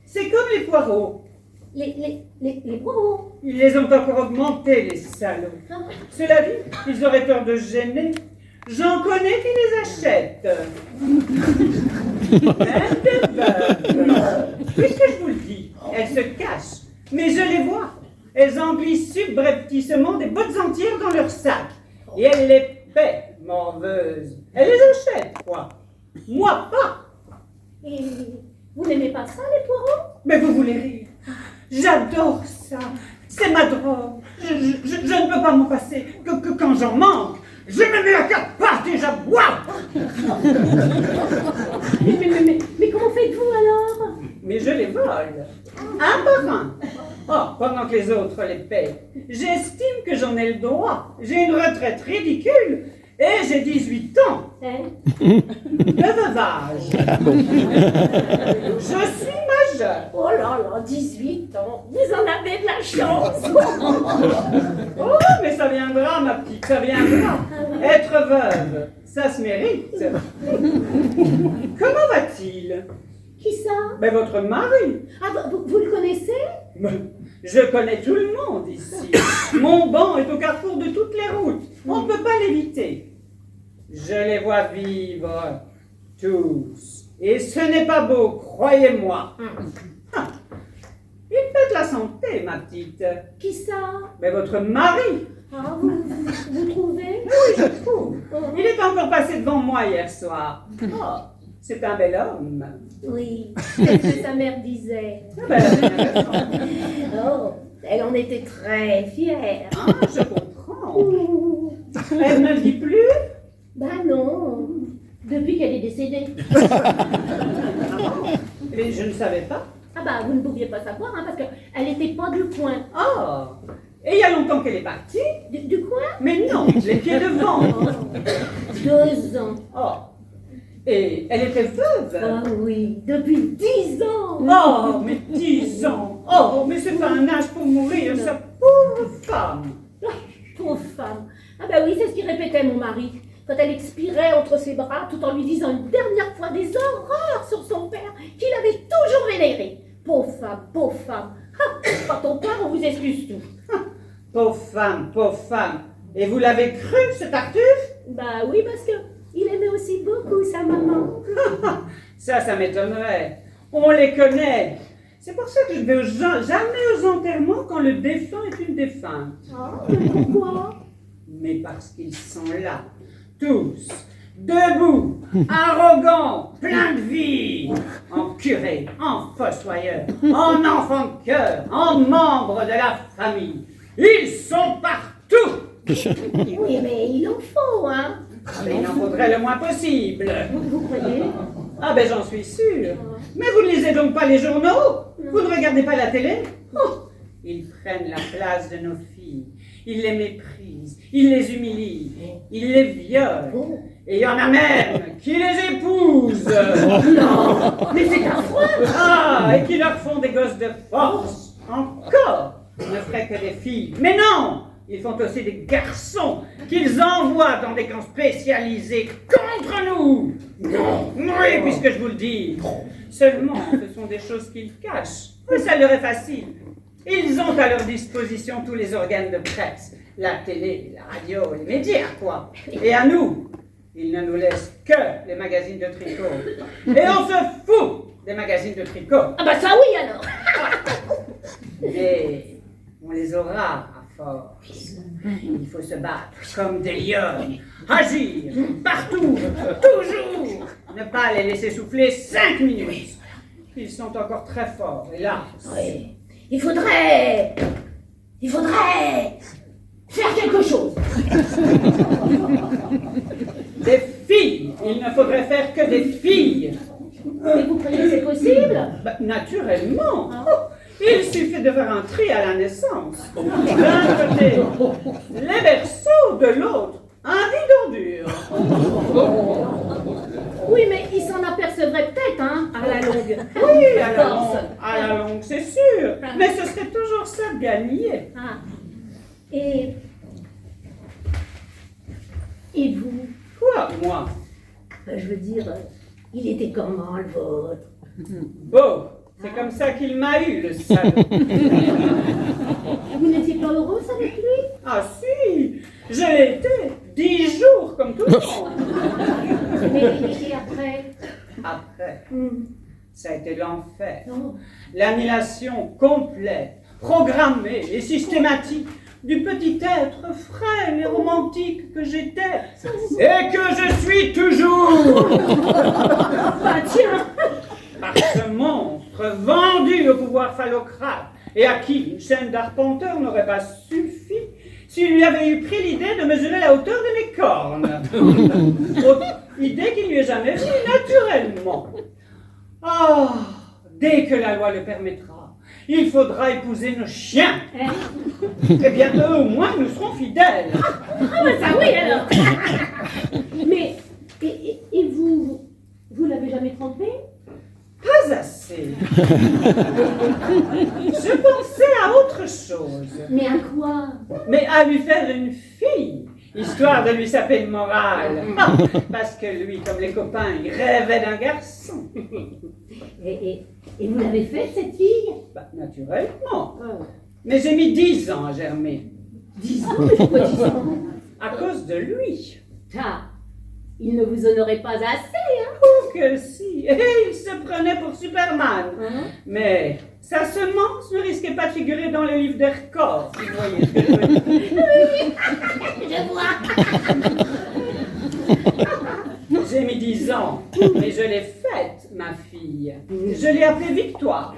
C'est comme les poireaux. Les poireaux. Ils les ont encore augmentés, les salauds. Cela dit, ils auraient peur de gêner. J'en connais qui les achètent. Même des veuves. Puisque je vous le dis, elles se cachent. Mais je les vois. Elles en glissent subrepticement des bottes entières dans leur sac. Et elles les paient, morveuses. Elles les achètent, quoi. Moi, pas. Et vous n'aimez pas ça, les poireaux? Mais vous voulez rire. J'adore ça. C'est ma drogue. Je ne peux pas m'en passer. Que quand j'en manque, je me mets à quatre pattes et j'aboie. Mais comment faites-vous alors? Mais je les vole. Un par un. Oh, pendant que les autres les paient. J'estime que j'en ai le droit. J'ai une retraite ridicule. Et j'ai 18 ans. De veuvage. Je suis majeur. Oh là là, 18 ans. Vous en avez de la chance. Oh, mais ça viendra, ma petite, ça viendra. Être veuve, ça se mérite. Comment va-t-il? Qui ça? Ben, votre mari. Ah, vous le connaissez? Je connais tout le monde ici. Mon banc est au carrefour de toutes les routes. On ne peut pas l'éviter. Je les vois vivre, tous. Et ce n'est pas beau, croyez-moi. Il pète la santé, ma petite. Qui ça? Mais votre mari. Ah, vous trouvez? Oui, je trouve. Il est encore passé devant moi hier soir. Oh, c'est un bel homme. Oui, c'est ce que sa mère disait. Ah ben, elle a bien raison. Oh, elle en était très fière. Ah, je comprends. Elle ne le dit plus? Ben non, depuis qu'elle est décédée. Mais je ne savais pas. Ah bah vous ne pouviez pas savoir, hein, parce qu'elle n'était pas du coin. Oh, et il y a longtemps qu'elle est partie? Du coin? Mais non, les pieds devant. Oh, 2 ans. Oh, et elle était veuve? Ah oui, depuis 10 ans. Oh, mais 10 ans. Oh, mais c'est pas un âge pour mourir, sa pauvre femme. Ah, pauvre femme. Ah bah oui, c'est ce qu'il répétait mon mari. Quand elle expirait entre ses bras, tout en lui disant une dernière fois des horreurs sur son père, qu'il avait toujours vénéré. Pauvre femme, pauvre femme. Ah, quand on part, on vous excuse tout. Pauvre femme, pauvre femme. Et vous l'avez cru, ce Tartuffe? Bah oui, parce que il aimait aussi beaucoup sa maman. Ça m'étonnerait. On les connaît. C'est pour ça que je ne vais jamais aux enterrements quand le défunt est une défunte. Ah, mais pourquoi? Mais parce qu'ils sont là, tous, debout, arrogants, pleins de vie, en curé, en fossoyeur, en enfant de cœur, en membre de la famille. Ils sont partout. Oui, mais il en faut, hein. Mais il en faudrait le moins possible. Vous croyez? Ah ben j'en suis sûre. Mais vous ne lisez donc pas les journaux? Vous ne regardez pas la télé? Oh, ils prennent la place de nos filles. Ils les méprisent, ils les humilient, ils les violent. Et il y en a même qui les épousent. Non, mais c'est affreux. Ah, et qui leur font des gosses de force. Encore, ils ne feraient que des filles. Mais non, ils font aussi des garçons qu'ils envoient dans des camps spécialisés contre nous. Non, oui, puisque je vous le dis. Seulement, ce sont des choses qu'ils cachent. Mais ça leur est facile. Ils ont à leur disposition tous les organes de presse, la télé, la radio, les médias, quoi. Et à nous, ils ne nous laissent que les magazines de tricot. Et on se fout des magazines de tricot. Ah bah ça oui alors. Mais on les aura à force. Il faut se battre comme des lions, agir partout, toujours, ne pas les laisser souffler 5 minutes. Ils sont encore très forts, hélas. Oui. Il faudrait faire quelque chose. ne faudrait faire que des filles. Mais vous croyez que c'est possible? Naturellement. Il suffit de faire un tri à la naissance. D'un côté, les berceaux, de l'autre, un vide d'ordure. Oui, mais il s'en apercevrait peut-être, hein, à la longue. Oui, à la longue, c'est sûr. Mais ce serait toujours ça de gagner. Ah. Et vous? Quoi, moi? Je veux dire, il était comment, le vôtre? Bon, c'est comme ça qu'il m'a eu, le salaud. Vous n'étiez pas heureuse avec lui? Ah si, je l'ai été, 10 jours comme tout le monde. Mais et après? Après, Hmm. ça a été l'enfer. Non. L'annihilation complète, programmée et systématique du petit être frêle et romantique que j'étais et que je suis toujours. Bah tiens! Par ce monstre vendu au pouvoir phallocrate et à qui une chaîne d'arpenteur n'aurait pas suffi s'il lui avait eu pris l'idée de mesurer la hauteur de mes cornes. Idée qui ne lui est jamais venue naturellement. Ah, dès que la loi le permettra, il faudra épouser nos chiens. Eh bien, eux au moins nous serons fidèles. Ah bah ça oui alors! Mais, et vous l'avez jamais trompé? Pas assez. Je pensais à autre chose. Mais à quoi? Mais à lui faire une fille, histoire de lui saper le moral. Ah, parce que lui, comme les copains, il rêvait d'un garçon. Et vous l'avez fait, cette fille? Bah, naturellement. Oh. Mais j'ai mis 10 ans à germer. 10 ans? Mais pourquoi 10 ans? À cause de lui. Ah, il ne vous honorait pas assez, hein? Oh que si. Et il se prenait pour Superman. Mais sa semence ne risquait pas de figurer dans le livre des records, si vous voyez ce que je veux dire. Je vois! J'ai mis 10 ans, mais je l'ai faite, ma fille. Je l'ai appelée Victoire.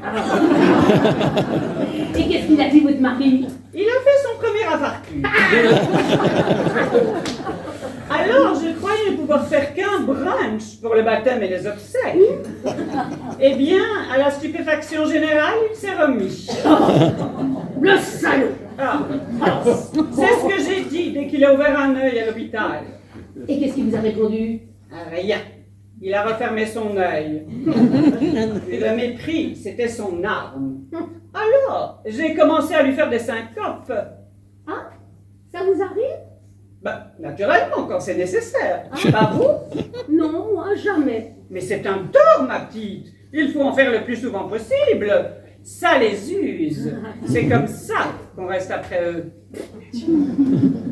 Et qu'est-ce qu'il a dit, votre mari? Il a fait son premier infarctus. Alors, je croyais ne pouvoir faire qu'un brunch pour le baptême et les obsèques. Eh bien, à la stupéfaction générale, il s'est remis. Le salaud! Ah, c'est ce que j'ai dit dès qu'il a ouvert un œil à l'hôpital. Et qu'est-ce qu'il vous a répondu? Rien. Il a refermé son œil. Et le mépris, c'était son arme. Alors, j'ai commencé à lui faire des syncopes. Ah, ça vous arrive? Bah, naturellement, quand c'est nécessaire. Pas vous? Non, moi, jamais. Mais c'est un tort, ma petite. Il faut en faire le plus souvent possible. Ça les use. C'est comme ça qu'on reste après eux.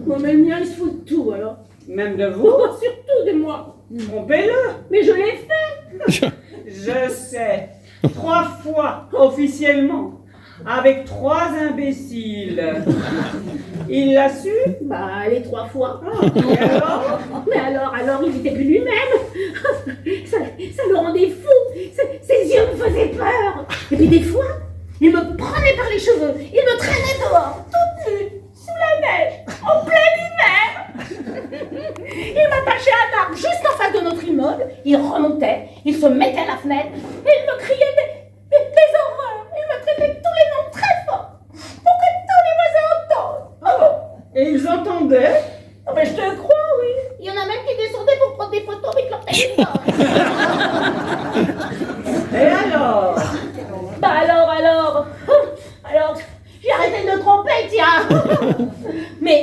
Bon, mais le mien, il se fout de tout, alors. Même de vous? Oh, surtout de moi. Trompez-le. Mais je l'ai fait. Je sais. 3 fois, officiellement. Avec 3 imbéciles. Il l'a su? Bah, les 3 fois. Et alors? Mais alors, il était plus lui-même. Ça le rendait fou. Ses yeux me faisaient peur. Et puis des fois, il me prenait par les cheveux. Il me traînait dehors, toute nue, sous la neige, en plein hiver. Il m'attachait à un arbre juste en face de notre immeuble. Il remontait, il se mettait à la fenêtre et il me criait des horreurs. Il me traitait tous les noms très fort pour que tous les voisins entendent. Et ils entendaient? Oh, mais je te crois, oui. Il y en a même qui descendaient pour prendre des photos avec leur téléphone. Et alors? Bah alors, j'ai arrêté de le tromper, tiens. Mais,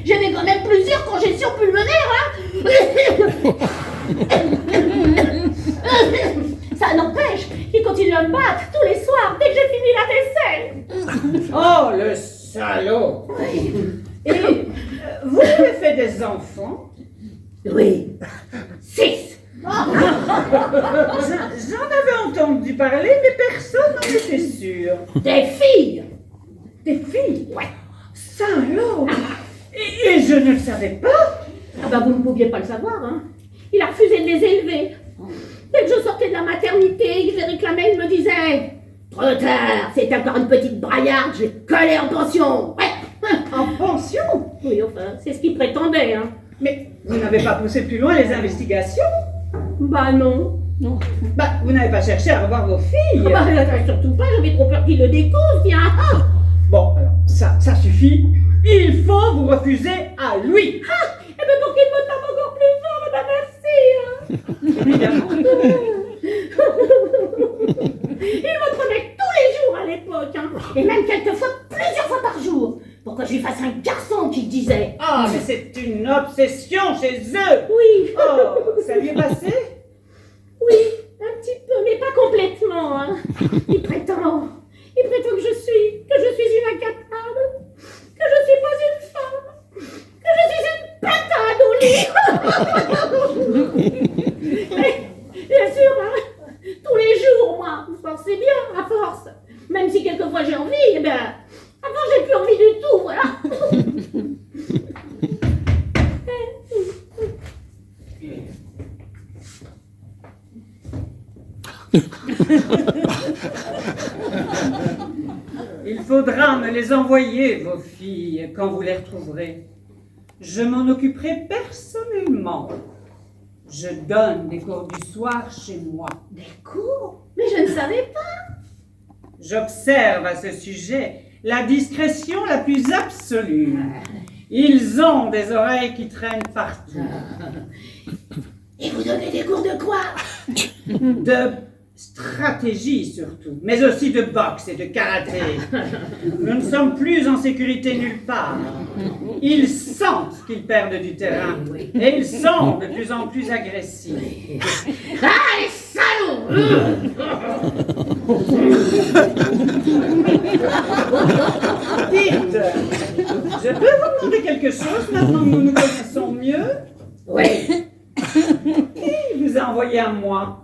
j'avais quand même plusieurs congestions pulmonaires, hein. Ça n'empêche qu'il continue à me battre tous les soirs dès que j'ai fini la vaisselle. Oh, le salaud! Et vous avez fait des enfants? Oui. 6. J'en avais entendu parler, mais personne n'en était sûr. Des filles. Des filles? Ouais. Salaud! Et je ne le savais pas? Ah bah vous ne pouviez pas le savoir, hein. Il a refusé de les élever. Dès que je sortais de la maternité, il les réclamait, il me disait « Trop tard, c'est encore une petite braillarde, je vais coller en pension. » Ouais. En pension? Oui, enfin, c'est ce qu'il prétendait, hein. Mais vous n'avez pas poussé plus loin les investigations? Bah non. Non. Bah, vous n'avez pas cherché à revoir vos filles? Bah surtout pas, j'avais trop peur qu'il le découvre, tiens. Bon, alors, ça suffit. Il faut vous refuser à lui. Ah, et bien pour qu'il me tape encore plus fort, bah merci. Évidemment. Il me prenait tous les jours à l'époque, hein, et même quelquefois plusieurs fois par jour, pour que je lui fasse un garçon qu'il disait. Ah, mais c'est une obsession chez eux. Oui. Oh, ça lui est passé? Oui, un petit peu, mais pas complètement. Hein. Il prétend que je suis une incapable, que je suis pas une femme, que je suis une patade au lit. Mais, bien sûr, hein, tous les jours, moi, vous pensez bien, à force. Même si quelquefois j'ai envie, eh bien, avant j'ai plus envie du tout, voilà. Il faudra me les envoyer, vos filles, quand vous les retrouverez. Je m'en occuperai personnellement. Je donne des cours du soir chez moi. Des cours? Mais je ne savais pas. J'observe à ce sujet la discrétion la plus absolue. Ils ont des oreilles qui traînent partout. Et vous donnez des cours de quoi? De stratégie surtout, mais aussi de boxe et de karaté. Nous ne sommes plus en sécurité nulle part. Ils sentent qu'ils perdent du terrain et ils sont de plus en plus agressifs. Ah, les salauds! Dites, je peux vous demander quelque chose maintenant que nous nous connaissons mieux? Oui. Qui vous a envoyé à moi?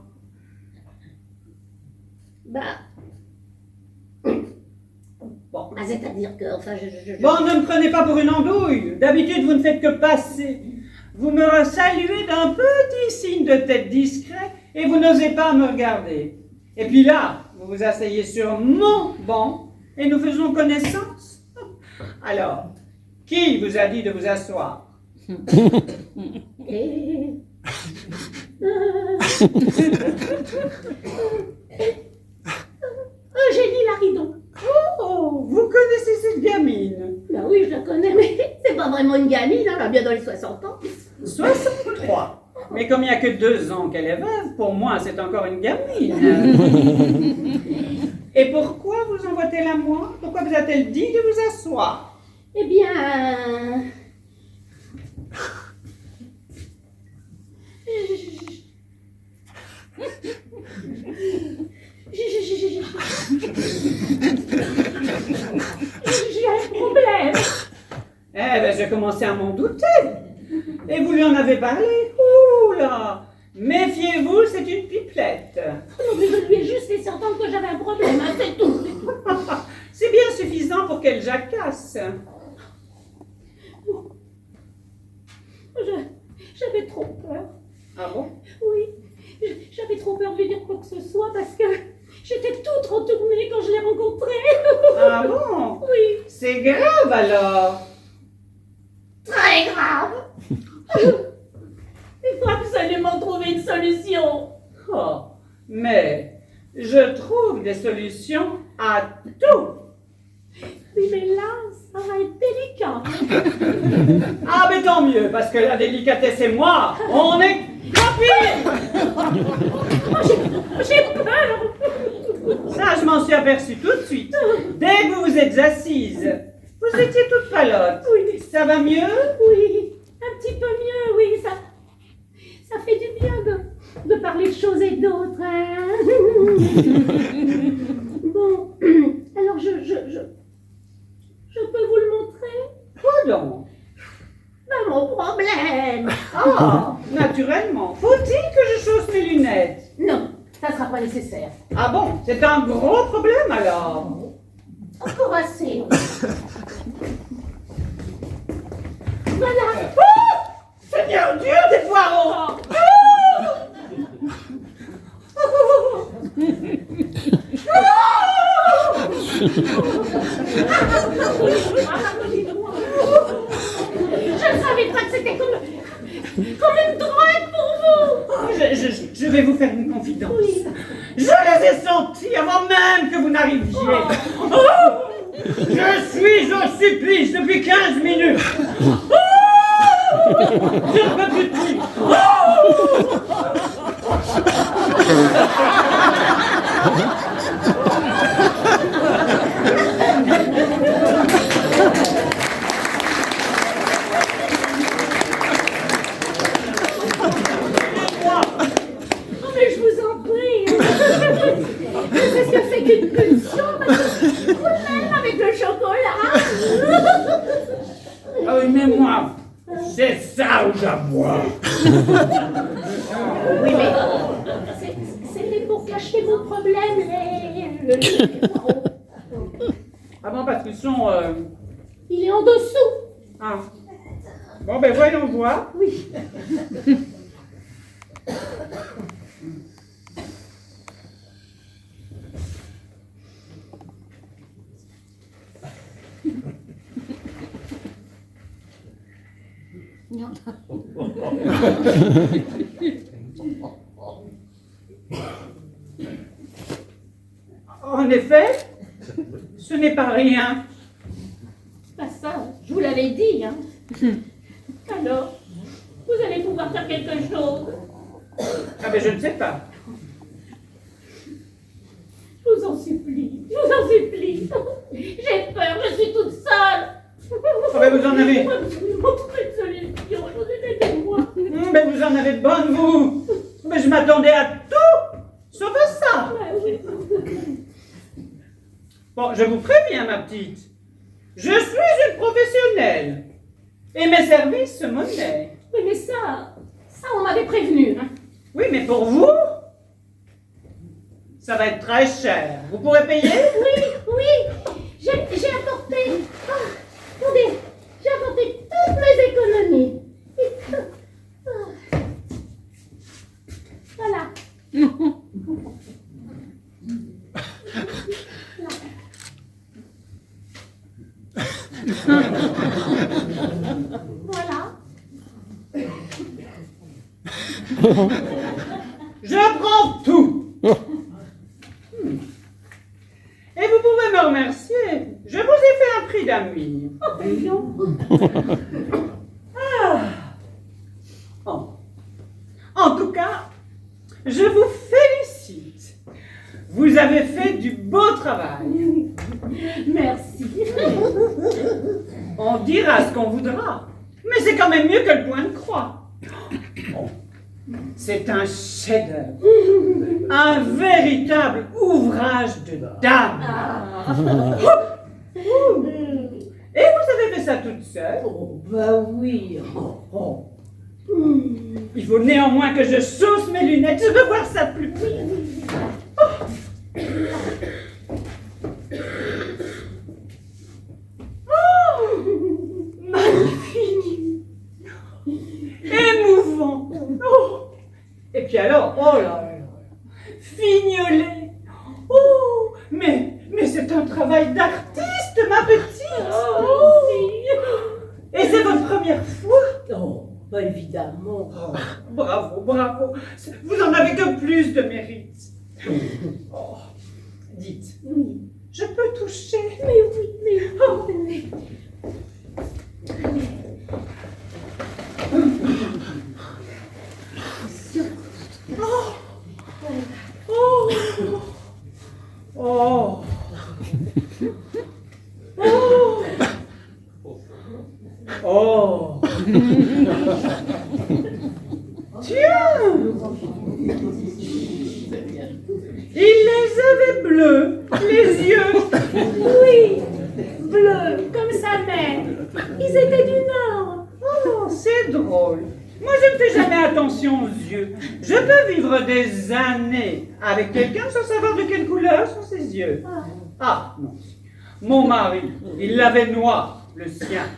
Bah, c'est-à-dire que, enfin, Bon, ne me prenez pas pour une andouille. D'habitude, vous ne faites que passer. Vous me saluez d'un petit signe de tête discret et vous n'osez pas me regarder. Et puis là, vous vous asseyez sur mon banc et nous faisons connaissance. Alors, qui vous a dit de vous asseoir? Eugénie Laridon. Oh, vous connaissez cette gamine? Ben oui, je la connais, mais c'est pas vraiment une gamine, elle a bien dans les 60 ans. 63. Mais comme il n'y a que 2 ans qu'elle est veuve, pour moi, c'est encore une gamine. Et pourquoi vous envoie-t-elle à moi? Pourquoi vous a-t-elle dit de vous asseoir? Eh bien... J'ai un problème. Eh bien, j'ai commencé à m'en douter. Et vous lui en avez parlé? Ouh là! Méfiez-vous, c'est une pipelette. Non, mais je lui ai juste laissé entendre que j'avais un problème, hein, c'est tout. C'est bien suffisant pour qu'elle jacasse. J'avais trop peur. Ah bon? Oui, j'avais trop peur de lui dire quoi que ce soit parce que j'étais toute retournée quand je l'ai rencontré. Ah bon? Oui. C'est grave alors. Très grave. Il faut absolument trouver une solution. Oh, mais je trouve des solutions à tout. Oui, mais là, ça va être délicat. Ah, mais tant mieux, parce que la délicatesse et moi, on est copines. J'ai peur. Ça, je m'en suis aperçue tout de suite. Dès que vous vous êtes assise, vous étiez toute palote. Oui. Ça va mieux? Oui, un petit peu mieux, oui, ça fait du bien de parler de choses et d'autres. Hein. Bon, alors je peux vous le montrer? Quoi donc? Ben, mon problème. Ah, naturellement. Faut-il que je chausse mes lunettes? Non, ça sera pas nécessaire. Ah bon, c'est un gros problème alors. Encore assez. Voilà. Oh, Seigneur Dieu, des poireaux! Je ne savais pas que c'était comme confidence. Oui. Je les ai sentis avant même que vous n'arriviez. Oh, je suis au supplice depuis 15 minutes. Oh, je ne peux plus dire. Oh, mais je vous en prie. C'est ce que c'est qu'une pulsion. Vous-même avec le chocolat. Ah oui, mais moi, c'est ça où j'aboie. Oui, mais c'était pour cacher mon problème. Ah bon, parce qu'ils sont... Il est en dessous. Ah. Bon, ben voyons voir. Oui. En effet, ce n'est pas rien. Bah ça, je vous l'avais dit, hein. Alors, vous allez pouvoir faire quelque chose. Ah ben je ne sais pas. Je vous en supplie, je vous en supplie. J'ai peur, je suis toute seule. Ah ben vous en avez... Montrez une solution, je vous ai aidé moi. Mais vous en avez de bonnes, vous. Mais je m'attendais à tout, sauf à ça. Ouais, oui. Bon, je vous préviens, ma petite. Je suis une professionnelle. Et mes services se monnaient. Oui, mais ça on m'avait prévenu. Hein. Oui, mais pour vous, ça va être très cher. Vous pourrez payer? Oui, j'ai apporté, attendez, j'ai apporté toutes mes économies. Voilà. Voilà. Je prends tout. Et vous pouvez me remercier. Je vous ai fait un prix d'amis. Oh, non. Oh. En tout cas, je vous félicite. Vous avez fait du beau travail. Merci. On dira ce qu'on voudra. Mais c'est quand même mieux que le point de croix. C'est un chef-d'œuvre. Un véritable ouvrage de dame. Et vous avez fait ça toute seule? Oh, bah oui. Oh. Il faut néanmoins que je chausse mes lunettes. Je veux voir ça plus près. Magnifique. Émouvant. Oh. Et puis alors, oh là là, fignolé. Oh, mais c'est un travail d'artiste, ma petite. Oh. Et c'est votre première fois? Oh, bah évidemment. Oh, bravo, bravo. Vous en avez que plus de mérite. Oh, dites, Oui. je peux toucher? Mais oui, mais oui. Oh. Oh. Oh. Oh. Oh. Tiens. Il les avait bleus, les yeux. Oui, bleu, comme sa mère. Ils étaient du Nord. Oh, c'est drôle. Moi, je ne fais jamais attention aux yeux. Je peux vivre des années avec quelqu'un sans savoir de quelle couleur sont ses yeux. Ah, non. Mon mari, il l'avait noir, le sien.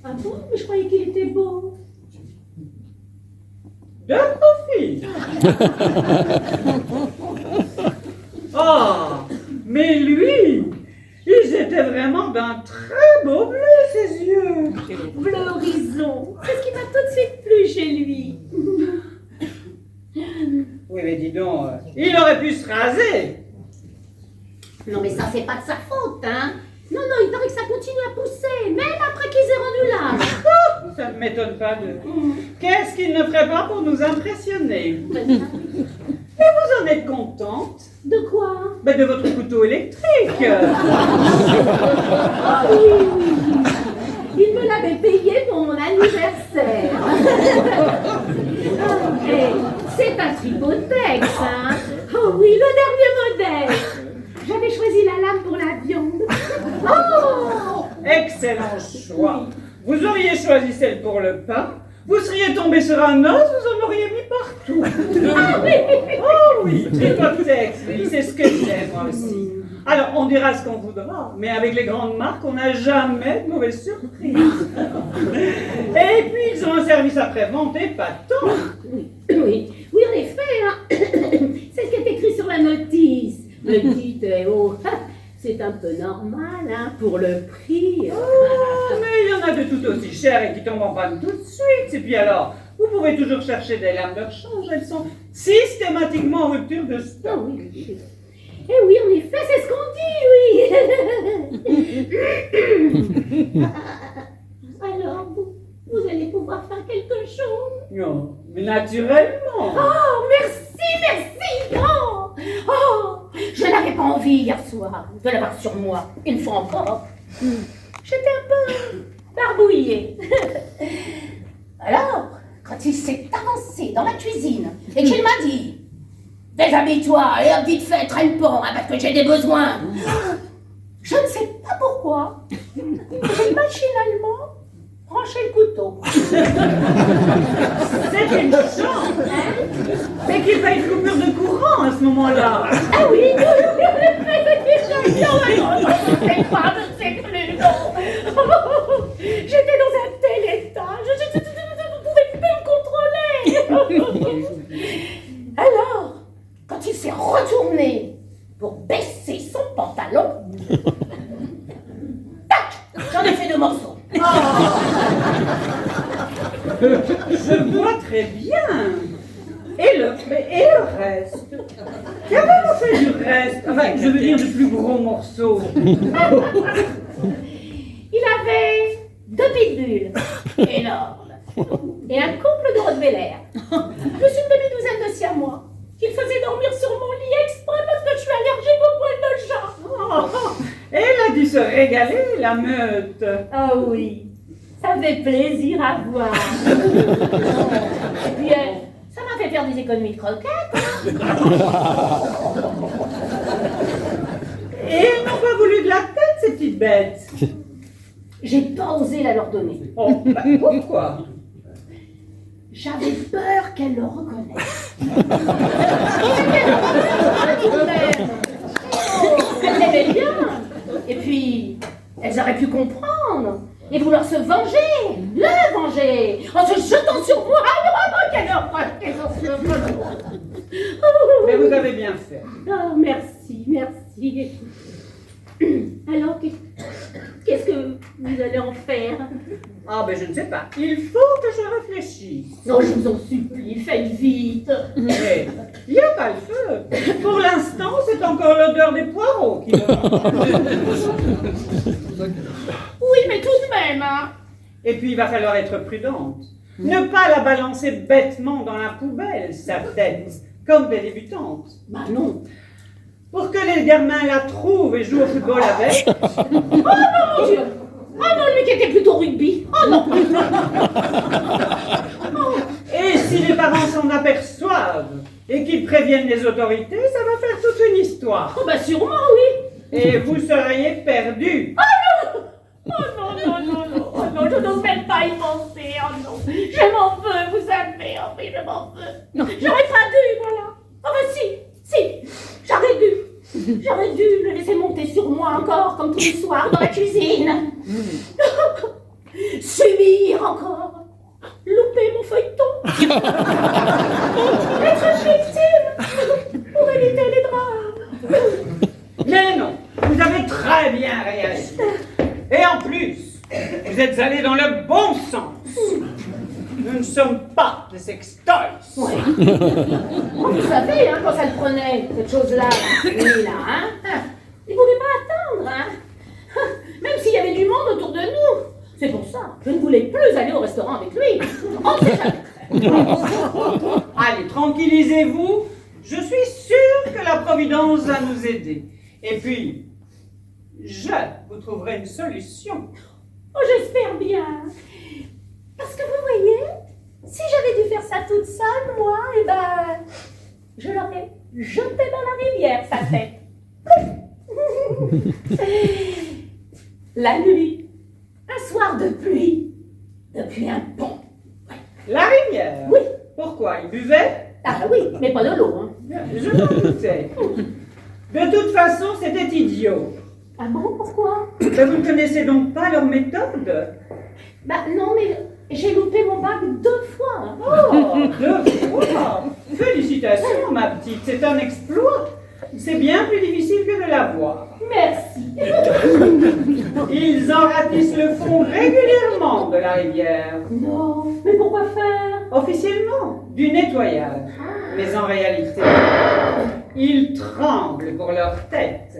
Ah bon? Mais je croyais qu'il était beau. De profil. Oh, mais lui, ils étaient vraiment d'un très beau bleu, ses yeux. Bleu horizon. C'est ce qui m'a tout de suite plu chez lui. Oui, mais dis donc, il aurait pu se raser. Non, mais ça, c'est pas de sa faute, hein. Non, non, il paraît que ça continue à pousser, même après qu'ils aient rendu l'âge. Ça ne m'étonne pas de... Qu'est-ce qu'il ne ferait pas pour nous impressionner? Et vous en êtes contente? De quoi? Ben, de votre couteau électrique. Ah oui, oui, oui. Il me l'avait payé pour mon anniversaire. Et c'est un tripotex, hein. Oh oui, le dernier modèle. J'avais choisi la lame pour la viande. Oh! Excellent choix. Vous auriez choisi celle pour le pain. Vous seriez tombé sur un os, vous en auriez mis partout. Ah oui! Oh oui, tripotex, oui, c'est ce que j'aime moi aussi. Alors, on dira ce qu'on voudra, mais avec les grandes marques, on n'a jamais de mauvaises surprises. Et puis, ils ont un service après-vente épatant. Oui, oui, oui, en effet, hein. C'est ce qui est écrit sur la notice. Petite et haut, c'est un peu normal, hein, pour le prix. Oh, mais il y en a de tout aussi chères et qui tombent en panne tout de suite. Et puis alors, vous pouvez toujours chercher des lames de rechange, elles sont systématiquement en rupture de stock. Oh, oui, oui. Eh oui, en effet, c'est ce qu'on dit, oui. Alors, vous allez pouvoir faire quelque chose. Non, mais naturellement. Oh, merci, merci, non. Oh, je n'avais pas envie hier soir de l'avoir sur moi, une fois encore. J'étais un peu barbouillée. Alors, quand il s'est avancé dans la cuisine et qu'il m'a dit « Déshabille-toi et hop, vite fait, traîne pas, hein, parce que j'ai des besoins », je ne sais pas pourquoi, j'ai machinalement branché le couteau. C'est une chance. Mais qu'il faille une coupure de courant à ce moment-là. Ah oui, je ne sais plus, non. J'étais dans un tel état, je ne pouvais plus me contrôler. Alors, quand il s'est retourné pour baisser son pantalon, tac, j'en ai fait 2 morceaux. Je vois très bien. Et le reste? Qu'avez-vous fait du reste? Enfin, je veux dire du plus gros morceau. Il avait 2 pitbulls énormes et un couple de rottweiler, plus une demi-douzaine de siamois qu'il faisait dormir sur mon lit exprès parce que je suis allergique aux poils de chat. Oh, elle a dû se régaler, la meute. Ah oui, ça fait plaisir à voir. Et puis, ça m'a fait faire des économies de croquettes. Et elles n'ont pas voulu de la tête, ces petites bêtes. J'ai pas osé la leur donner. Oh, bah, pourquoi? J'avais peur qu'elle le reconnaisse. Elle l'aimait bien. Et puis, elles auraient pu comprendre et vouloir se venger, le venger, en se jetant sur moi. Mais vous avez bien fait. Oh, merci, merci. Alors, qu'est-ce que vous allez en faire? Ah, ben je ne sais pas. Il faut que je réfléchisse. Non, je vous en supplie, faites vite. Mais il n'y a pas le feu. Pour l'instant, c'est encore l'odeur des poireaux qui me manque. Oui, mais tout de même, hein. Et puis, il va falloir être prudente. Ne pas la balancer bêtement dans la poubelle, sa tête, comme des débutantes. Bah non. Pour que les gamins la trouvent et jouent au football avec. Oh non, mon Dieu. Oh non, lui qui était plutôt rugby. Oh non. Et si les parents s'en aperçoivent et qu'ils préviennent les autorités, ça va faire toute une histoire. Oh bah sûrement, oui. Et vous seriez perdus. Oh non. Oh non, non, non, non. Oh non, je n'ose même pas y penser. Oh non. Je m'en veux, vous savez. Oh oui, je m'en veux. J'aurais pas dû, voilà. Oh bah si. J'aurais dû le laisser monter sur moi encore, comme tous les soirs, dans la cuisine. Subir encore. Louper mon feuilleton. Être victime pour éviter les drames. Mais non, vous avez très bien réagi. Et en plus, vous êtes allé dans le bon sens. Nous ne sommes pas des sextoys. Ouais. Oh, vous savez, hein, quand ça le prenait, cette chose-là, lui, là, hein, il ne pouvait pas attendre, hein. Même s'il y avait du monde autour de nous. C'est pour ça que je ne voulais plus aller au restaurant avec lui. On ne sait jamais. Allez, tranquillisez-vous. Je suis sûre que la Providence va nous aider. Et puis, vous trouverai une solution. Oh, j'espère bien. Parce que vous voyez, si j'avais dû faire ça toute seule, moi, eh ben, je l'aurais jeté dans la rivière, sa tête. La nuit, un soir de pluie, depuis un pont. La rivière? Oui. Pourquoi? Il buvait? Ah oui, mais pas de l'eau, hein. Je m'en doutais. De toute façon, c'était idiot. Ah bon, pourquoi? Mais vous ne connaissez donc pas leur méthode? Bah non, mais j'ai loupé mon bac 2 fois. Oh, 2 fois! Félicitations, ma petite, c'est un exploit. C'est bien plus difficile que de l'avoir. Merci. Ils en ratissent le fond régulièrement de la rivière. Non, mais pourquoi faire? Officiellement, du nettoyage. Mais en réalité, ils tremblent pour leur tête.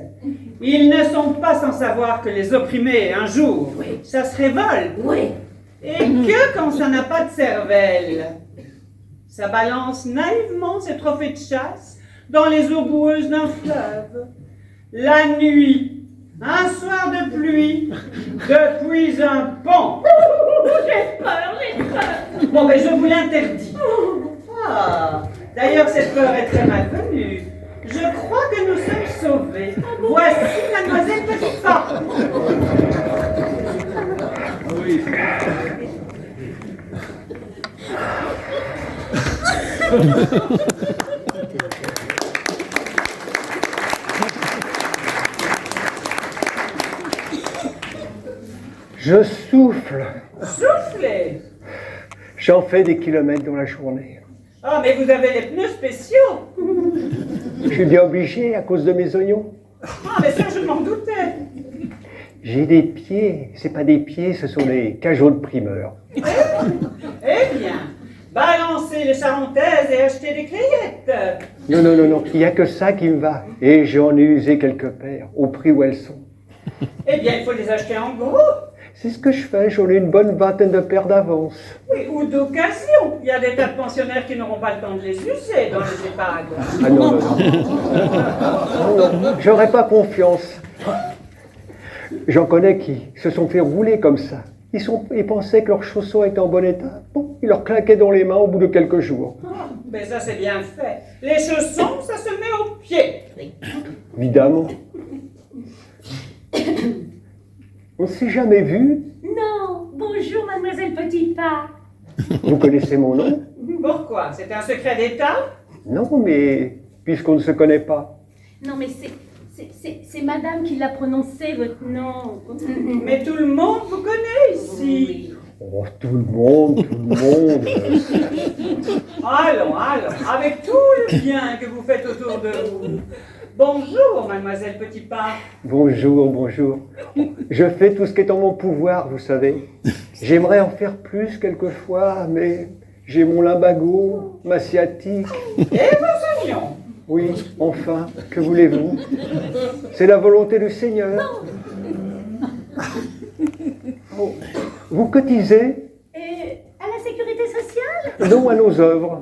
Ils ne sont pas sans savoir que les opprimés, un jour, ça se révolte. Oui. Et que quand ça n'a pas de cervelle, ça balance naïvement ses trophées de chasse dans les eaux boueuses d'un fleuve. La nuit, un soir de pluie, depuis un pont. J'ai peur. Bon, mais je vous l'interdis. Ah, d'ailleurs, cette peur est très malvenue. Je crois que nous sommes sauvés. Voici Mademoiselle Petitpas. Oui. Je souffle. Soufflez. J'en fais des kilomètres dans la journée. Ah, mais vous avez les pneus spéciaux. Je suis bien obligé à cause de mes oignons. Ah, mais ça, je m'en doutais. J'ai des pieds. C'est pas des pieds, ce sont des cajots de primeur. Eh bien, balancez les charentaises et achetez des clayettes. Non. Il n'y a que ça qui me va. Et j'en ai usé quelques paires, au prix où elles sont. Eh bien, il faut les acheter en gros. C'est ce que je fais. J'en ai une bonne vingtaine de paires d'avance. Oui, ou d'occasion. Il y a des tas de pensionnaires qui n'auront pas le temps de les user dans les EHPAD. Ah non. Non, j'aurais pas confiance. J'en connais qui se sont fait rouler comme ça. Ils pensaient que leurs chaussons étaient en bon état. Bon, ils leur claquaient dans les mains au bout de quelques jours. Ah, mais ça, c'est bien fait. Les chaussons, ça se met aux pieds. Évidemment. On ne s'est jamais vu. Non, bonjour Mademoiselle Petitpas. Vous connaissez mon nom? Pourquoi? C'est un secret d'État? Non, mais puisqu'on ne se connaît pas. Non, mais c'est madame qui l'a prononcé, votre nom. Mais tout le monde vous connaît ici. Oh, tout le monde. Allons, avec tout le bien que vous faites autour de vous. Bonjour, Mademoiselle Petitpas. Bonjour. Je fais tout ce qui est en mon pouvoir, vous savez. J'aimerais en faire plus quelquefois, mais j'ai mon lumbago, ma sciatique. Et vos oignons? Oui, enfin, que voulez-vous? C'est la volonté du Seigneur. Oh, vous cotisez? Et à la sécurité sociale? Non, à nos œuvres.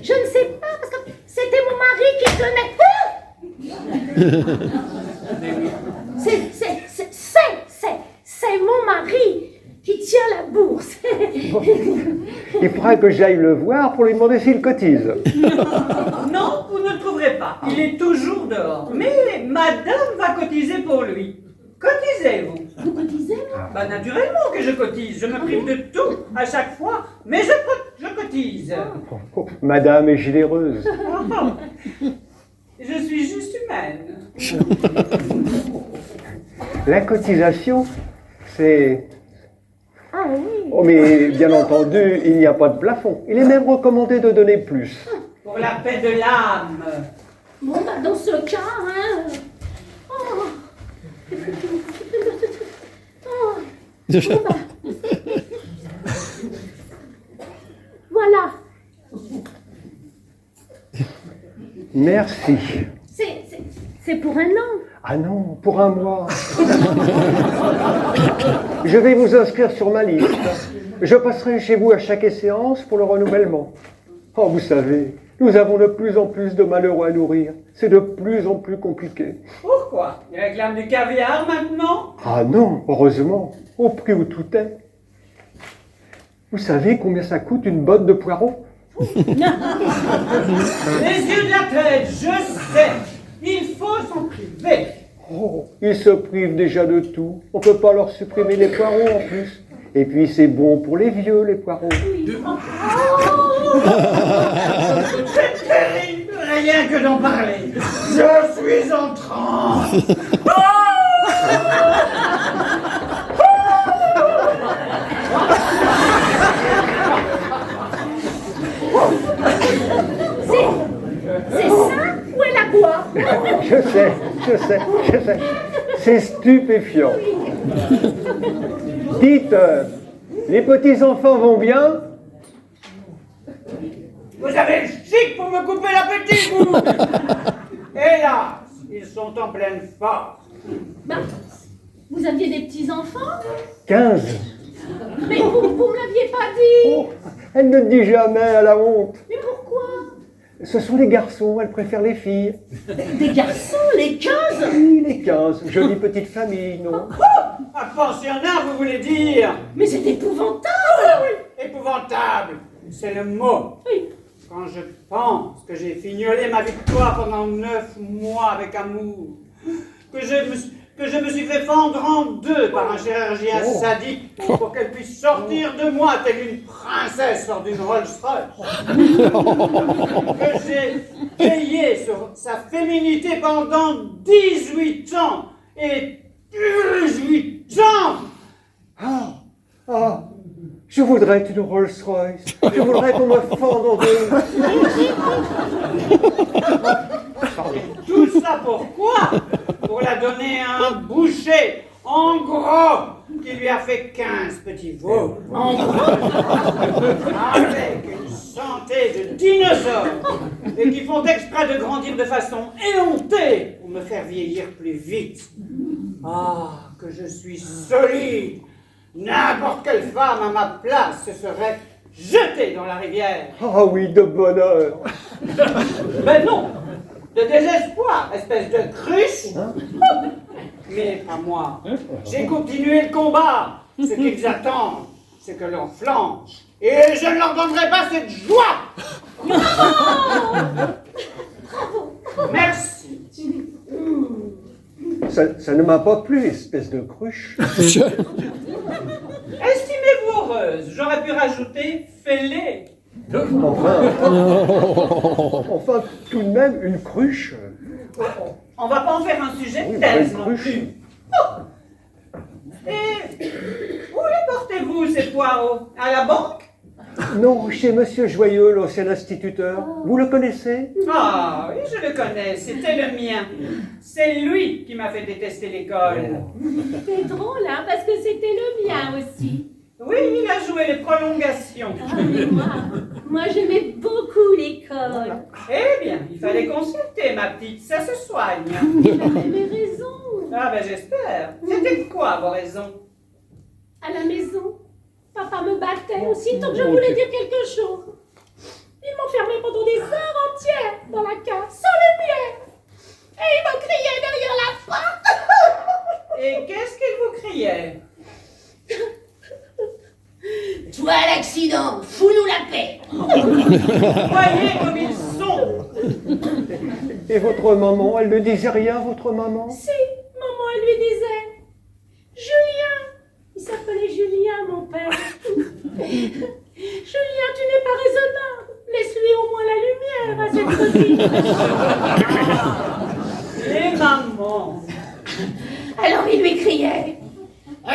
Je ne sais pas, parce que c'était mon mari qui tenait. C'est mon mari qui tient la bourse. Il faudra que j'aille le voir pour lui demander s'il cotise. Non, vous ne le trouverez pas. Il est toujours dehors. Mais madame va cotiser pour lui. Cotisez-vous. Vous cotisez, moi? Bah, naturellement que je cotise. Je me prive de tout à chaque fois, mais je cotise. Oh, madame est généreuse. Je suis juste humaine. La cotisation, c'est... Ah oui. Oh, mais bien entendu, il n'y a pas de plafond. Il est même recommandé de donner plus. Pour la paix de l'âme. Bon, bah, dans ce cas, hein. Oh. Oh. Bon, bah. Merci. C'est pour un an. Ah non, pour un mois. Je vais vous inscrire sur ma liste. Je passerai chez vous à chaque séance pour le renouvellement. Oh, vous savez, nous avons de plus en plus de malheureux à nourrir. C'est de plus en plus compliqué. Pourquoi? Ils réclament du caviar maintenant? Ah non, heureusement, au prix où tout est. Vous savez combien ça coûte une botte de poireaux? Les yeux de la tête, je sais. Il faut s'en priver. Oh, ils se privent déjà de tout. On ne peut pas leur supprimer les poireaux en plus. Et puis c'est bon pour les vieux, les poireaux. C'est terrible, rien que d'en parler. Je suis en transe. C'est ça ou elle aboie? Je sais. C'est stupéfiant. Dites, les petits-enfants vont bien? Vous avez le chic pour me couper l'appétit, vous. Hélas, ils sont en pleine forme. Bah, vous aviez des petits-enfants? 15. Mais vous me l'aviez pas dit. Oh, elle ne dit jamais, elle a honte. Mais pourquoi? Ce sont les garçons, elle préfère les filles. Des garçons, les 15? Oui, les 15. Jolie petite famille, non? Un pensionnat, vous voulez dire? Mais c'est épouvantable. Oui, épouvantable, c'est le mot. Oui. Quand je pense que j'ai fignolé ma victoire pendant 9 mois avec amour, que je me suis fait fendre en deux par un chirurgien sadique pour qu'elle puisse sortir de moi telle une princesse sort d'une Rolls-Royce, que j'ai payé sur sa féminité pendant 18 ans et 18 ans. Ah, je voudrais une Rolls-Royce. Je voudrais qu'on me fende en deux. Tout ça pourquoi? Pour la donner à un boucher, en gros, qui lui a fait 15 petits veaux. En gros, avec une santé de dinosaure, et qui font exprès de grandir de façon éhontée pour me faire vieillir plus vite. Ah, que je suis solide! N'importe quelle femme à ma place se serait jetée dans la rivière. Ah oui, de bonheur. Ben non, de désespoir, espèce de cruche. Mais pas moi. J'ai continué le combat. Ce qu'ils attendent, c'est que l'on flanche. Et je ne leur donnerai pas cette joie. Merci. Ça ne m'a pas plu, espèce de cruche. Estimez-vous heureuse. J'aurais pu rajouter fêlée. Enfin, tout de même, une cruche. On va pas en faire un sujet de Oui, thèse une non cruche. plus. Et où les portez-vous, ces poireaux? À la banque? Non, chez Monsieur Joyeux, l'ancien instituteur. Vous le connaissez? Ah oui, je le connais, c'était le mien. C'est lui qui m'a fait détester l'école. C'est drôle, hein, parce que c'était le mien aussi. Oui, il a joué les prolongations. Ah, mais moi j'aimais beaucoup l'école. Eh bien, il fallait consulter, ma petite, ça se soigne. Il avait raison. Ah ben j'espère. C'était quoi vos raisons? À la maison, papa me battait aussitôt que je voulais dire quelque chose. Il m'enfermait pendant des heures entières dans la cave, sans lumière. Et il me criait derrière la porte. Et qu'est-ce qu'il vous criait? Toi, l'accident, fous-nous la paix. Voyez comme ils sont. Et votre maman, elle ne disait rien, votre maman? Si, maman, elle lui disait, Julien, il s'appelait Julien, mon père. Julien, tu n'es pas raisonnable. Laisse-lui au moins la lumière à cette petite. Les mamans. Alors il lui criait,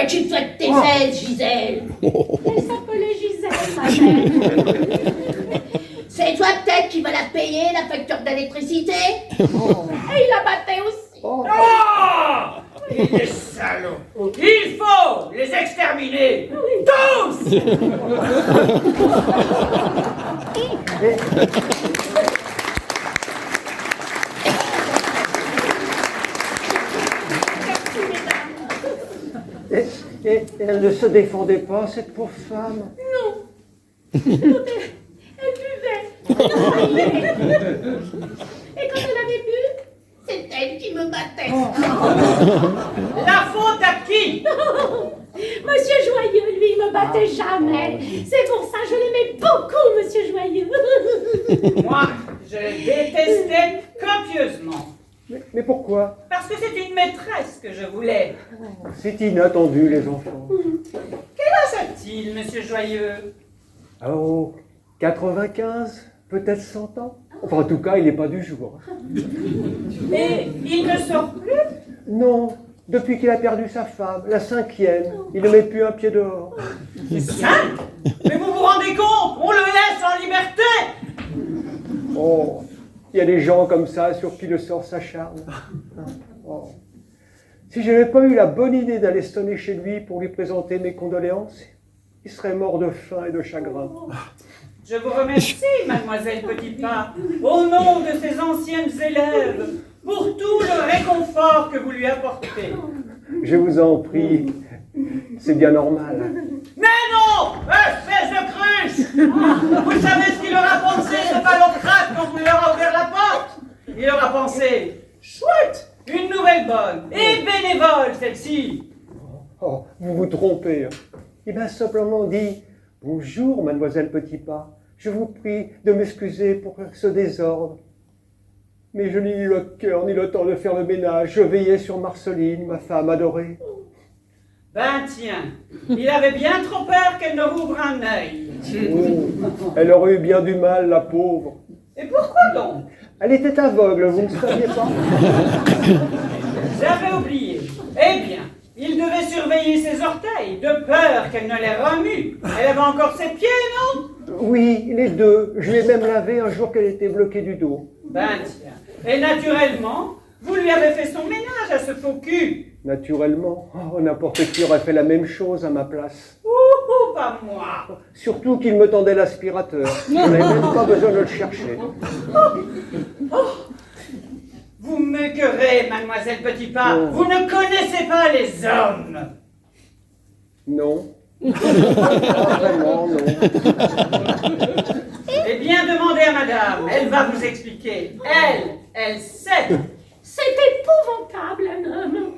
tu te fais de tes fesses, Gisèle. Elle s'appelait Gisèle, ma mère. C'est toi peut-être qui va la payer, la facture d'électricité. Et il la battait aussi. Ah! Les salauds! Il faut les exterminer! Tous! Elle ne se défendait pas, cette pauvre femme. Non. Elle buvait. Et quand elle avait bu, c'est elle qui me battait. La faute à qui? Monsieur Joyeux, lui, il me battait jamais. C'est pour ça que je l'aimais beaucoup, Monsieur Joyeux. Moi, je le détestais copieusement. Mais pourquoi? Parce que c'est une maîtresse que je voulais. C'est inattendu, les enfants. Quel âge a-t-il, Monsieur Joyeux? Oh, 95, peut-être 100 ans. Enfin, en tout cas, il n'est pas du jour. Et il ne sort plus? Non, depuis qu'il a perdu sa femme, la 5e, il ne met plus un pied dehors. Ça? Mais vous vous rendez compte? On le laisse en liberté! Oh, il y a des gens comme ça sur qui le sort s'acharne. Oh. Si je n'avais pas eu la bonne idée d'aller sonner chez lui pour lui présenter mes condoléances, il serait mort de faim et de chagrin. Je vous remercie, mademoiselle Petitpas, au nom de ces anciennes élèves, pour tout le réconfort que vous lui apportez. Je vous en prie, c'est bien normal. Mais non! Espèce de cruche! Vous savez ce qu'il aura pensé, ce ballon-crate, quand vous lui aurez ouvert la porte? Il aura pensé, chouette, une nouvelle bonne, et bénévole celle-ci. Oh, vous vous trompez. Il m'a simplement dit « Bonjour, mademoiselle Petitpas. Je vous prie de m'excuser pour ce désordre. » Mais je n'ai ni le cœur ni le temps de faire le ménage. Je veillais sur Marceline, ma femme adorée. Ben tiens, il avait bien trop peur qu'elle ne rouvre un œil. Oh, elle aurait eu bien du mal, la pauvre. Et pourquoi donc? Elle était aveugle, vous ne saviez pas? J'avais oublié. Eh bien, il devait surveiller ses orteils, de peur qu'elle ne les remue. Elle avait encore ses pieds, non? Oui, les deux. Je l'ai même lavé un jour qu'elle était bloquée du dos. Ben tiens. Et naturellement, vous lui avez fait son ménage à ce faux cul. Naturellement, oh, n'importe qui aurait fait la même chose à ma place. Ouh, pas moi. Surtout qu'il me tendait l'aspirateur. Je n'avais même pas besoin de le chercher. Vous m'écœurez, mademoiselle Petitpas. Oh. Vous ne connaissez pas les hommes. Non. Pas vraiment, non. Eh bien, demandez à madame. Elle va vous expliquer. Elle sait. C'est épouvantable, un homme.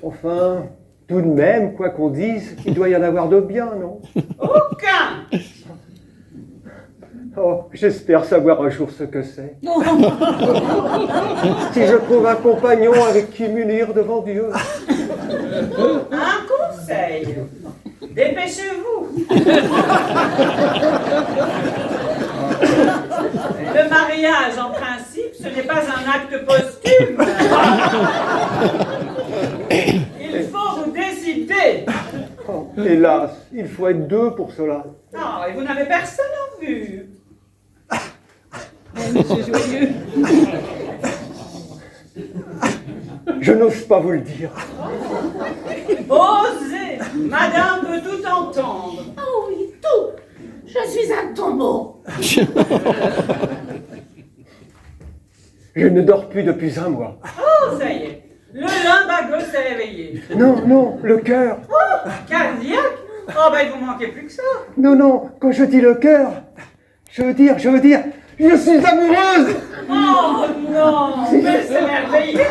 Enfin, tout de même, quoi qu'on dise, il doit y en avoir de bien, non? Aucun. Oh, j'espère savoir un jour ce que c'est. Si je trouve un compagnon avec qui m'unir devant Dieu. Un conseil. Dépêchez-vous. Le mariage, en principe, ce n'est pas un acte posthume. Il faut vous décider. Oh, hélas, il faut être deux pour cela. Ah, et vous n'avez personne en vue. Monsieur Joyeux. Je n'ose pas vous le dire. Osez. Madame veut tout entendre. Oh oui, tout. Je suis un tombeau. Je ne dors plus depuis un mois. Oh, ça y est. Le lumbago s'est réveillé. Non, non, le cœur. Oh, cardiaque. Oh, ben, il vous manquait plus que ça. Non, non, quand je dis le cœur, je veux dire, je suis amoureuse. Oh non, mais c'est merveilleux.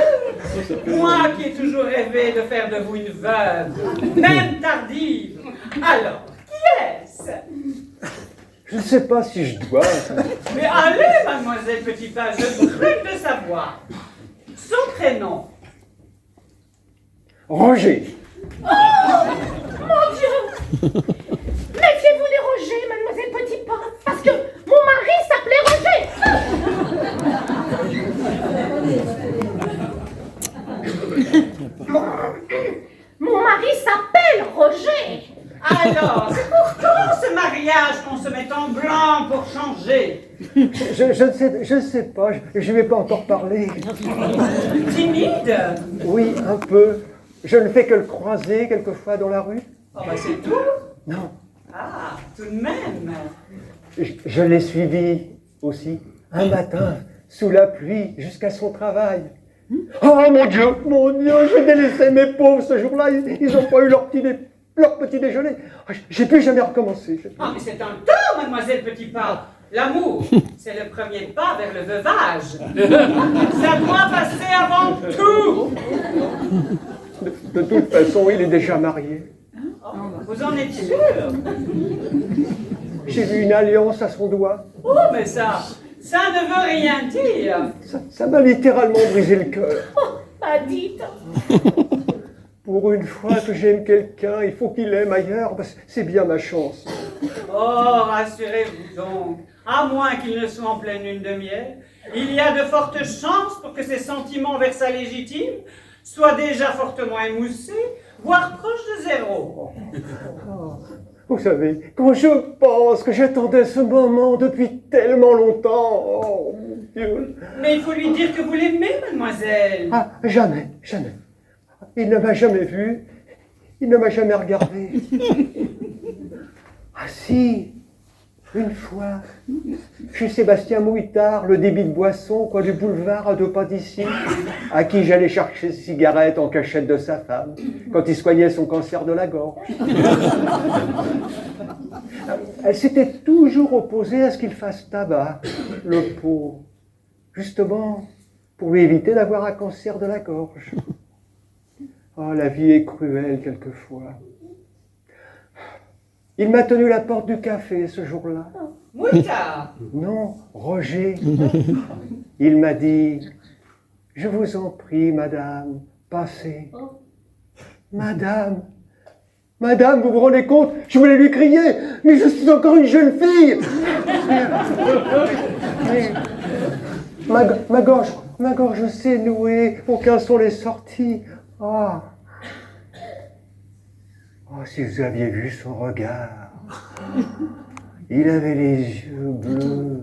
Moi qui ai toujours rêvé de faire de vous une veuve, même tardive. Alors, qui est-ce? Je ne sais pas si je dois. Mais allez, mademoiselle Petitpas, je brûle de savoir. Son prénom. Roger. Mon Dieu. Méfiez-vous des Roger, mademoiselle Petitpas, parce que mon mari s'appelait Roger. Mon mari s'appelle Roger. Alors, c'est pourquoi ce mariage qu'on se met en blanc pour changer? Je ne sais pas, je ne vais pas encore parler. Timide? Oui, un peu. Je ne fais que le croiser quelquefois dans la rue. Oh, ben c'est tout. Non, Ah, tout de même. je l'ai suivi aussi, un matin, sous la pluie, jusqu'à son travail. Oh mon Dieu, je délaissais mes pauvres ce jour-là, ils n'ont pas eu leur petit leur petit déjeuner. J'ai plus jamais recommencé. Ah, mais c'est un tort, mademoiselle Petit Pas. L'amour, c'est le premier pas vers le veuvage. Ça doit passer avant tout. De toute façon, il est déjà marié. Oh, vous en êtes sûr? J'ai vu une alliance à son doigt. Oh, mais ça ne veut rien dire. Ça m'a littéralement brisé le cœur. Oh, bah dites. Pour une fois que j'aime quelqu'un, il faut qu'il aime ailleurs. C'est bien ma chance. Oh, rassurez-vous donc. À moins qu'il ne soit en pleine lune de miel, il y a de fortes chances pour que ses sentiments vers sa légitime soient déjà fortement émoussés, voire proches de zéro. Vous savez, quand je pense que j'attendais ce moment depuis tellement longtemps, oh mon Dieu. Mais il faut lui dire que vous l'aimez, mademoiselle. Ah, jamais, jamais. Il ne m'a jamais vu, il ne m'a jamais regardé. Ah si, une fois, chez Sébastien Mouitard, le débit de boisson, quoi, du boulevard à 2 pas d'ici, à qui j'allais chercher ses cigarettes en cachette de sa femme, quand il soignait son cancer de la gorge. Elle s'était toujours opposée à ce qu'il fasse tabac, le pauvre, justement pour lui éviter d'avoir un cancer de la gorge. Oh, la vie est cruelle quelquefois. Il m'a tenu la porte du café ce jour-là. Mouitard. Non, Roger. Il m'a dit, je vous en prie, madame, passez. Madame, madame, vous vous rendez compte? Je voulais lui crier, mais je suis encore une jeune fille. Ma gorge s'est nouée, aucun son n'est sorti. Ah. Oh, si vous aviez vu son regard. Il avait les yeux bleus.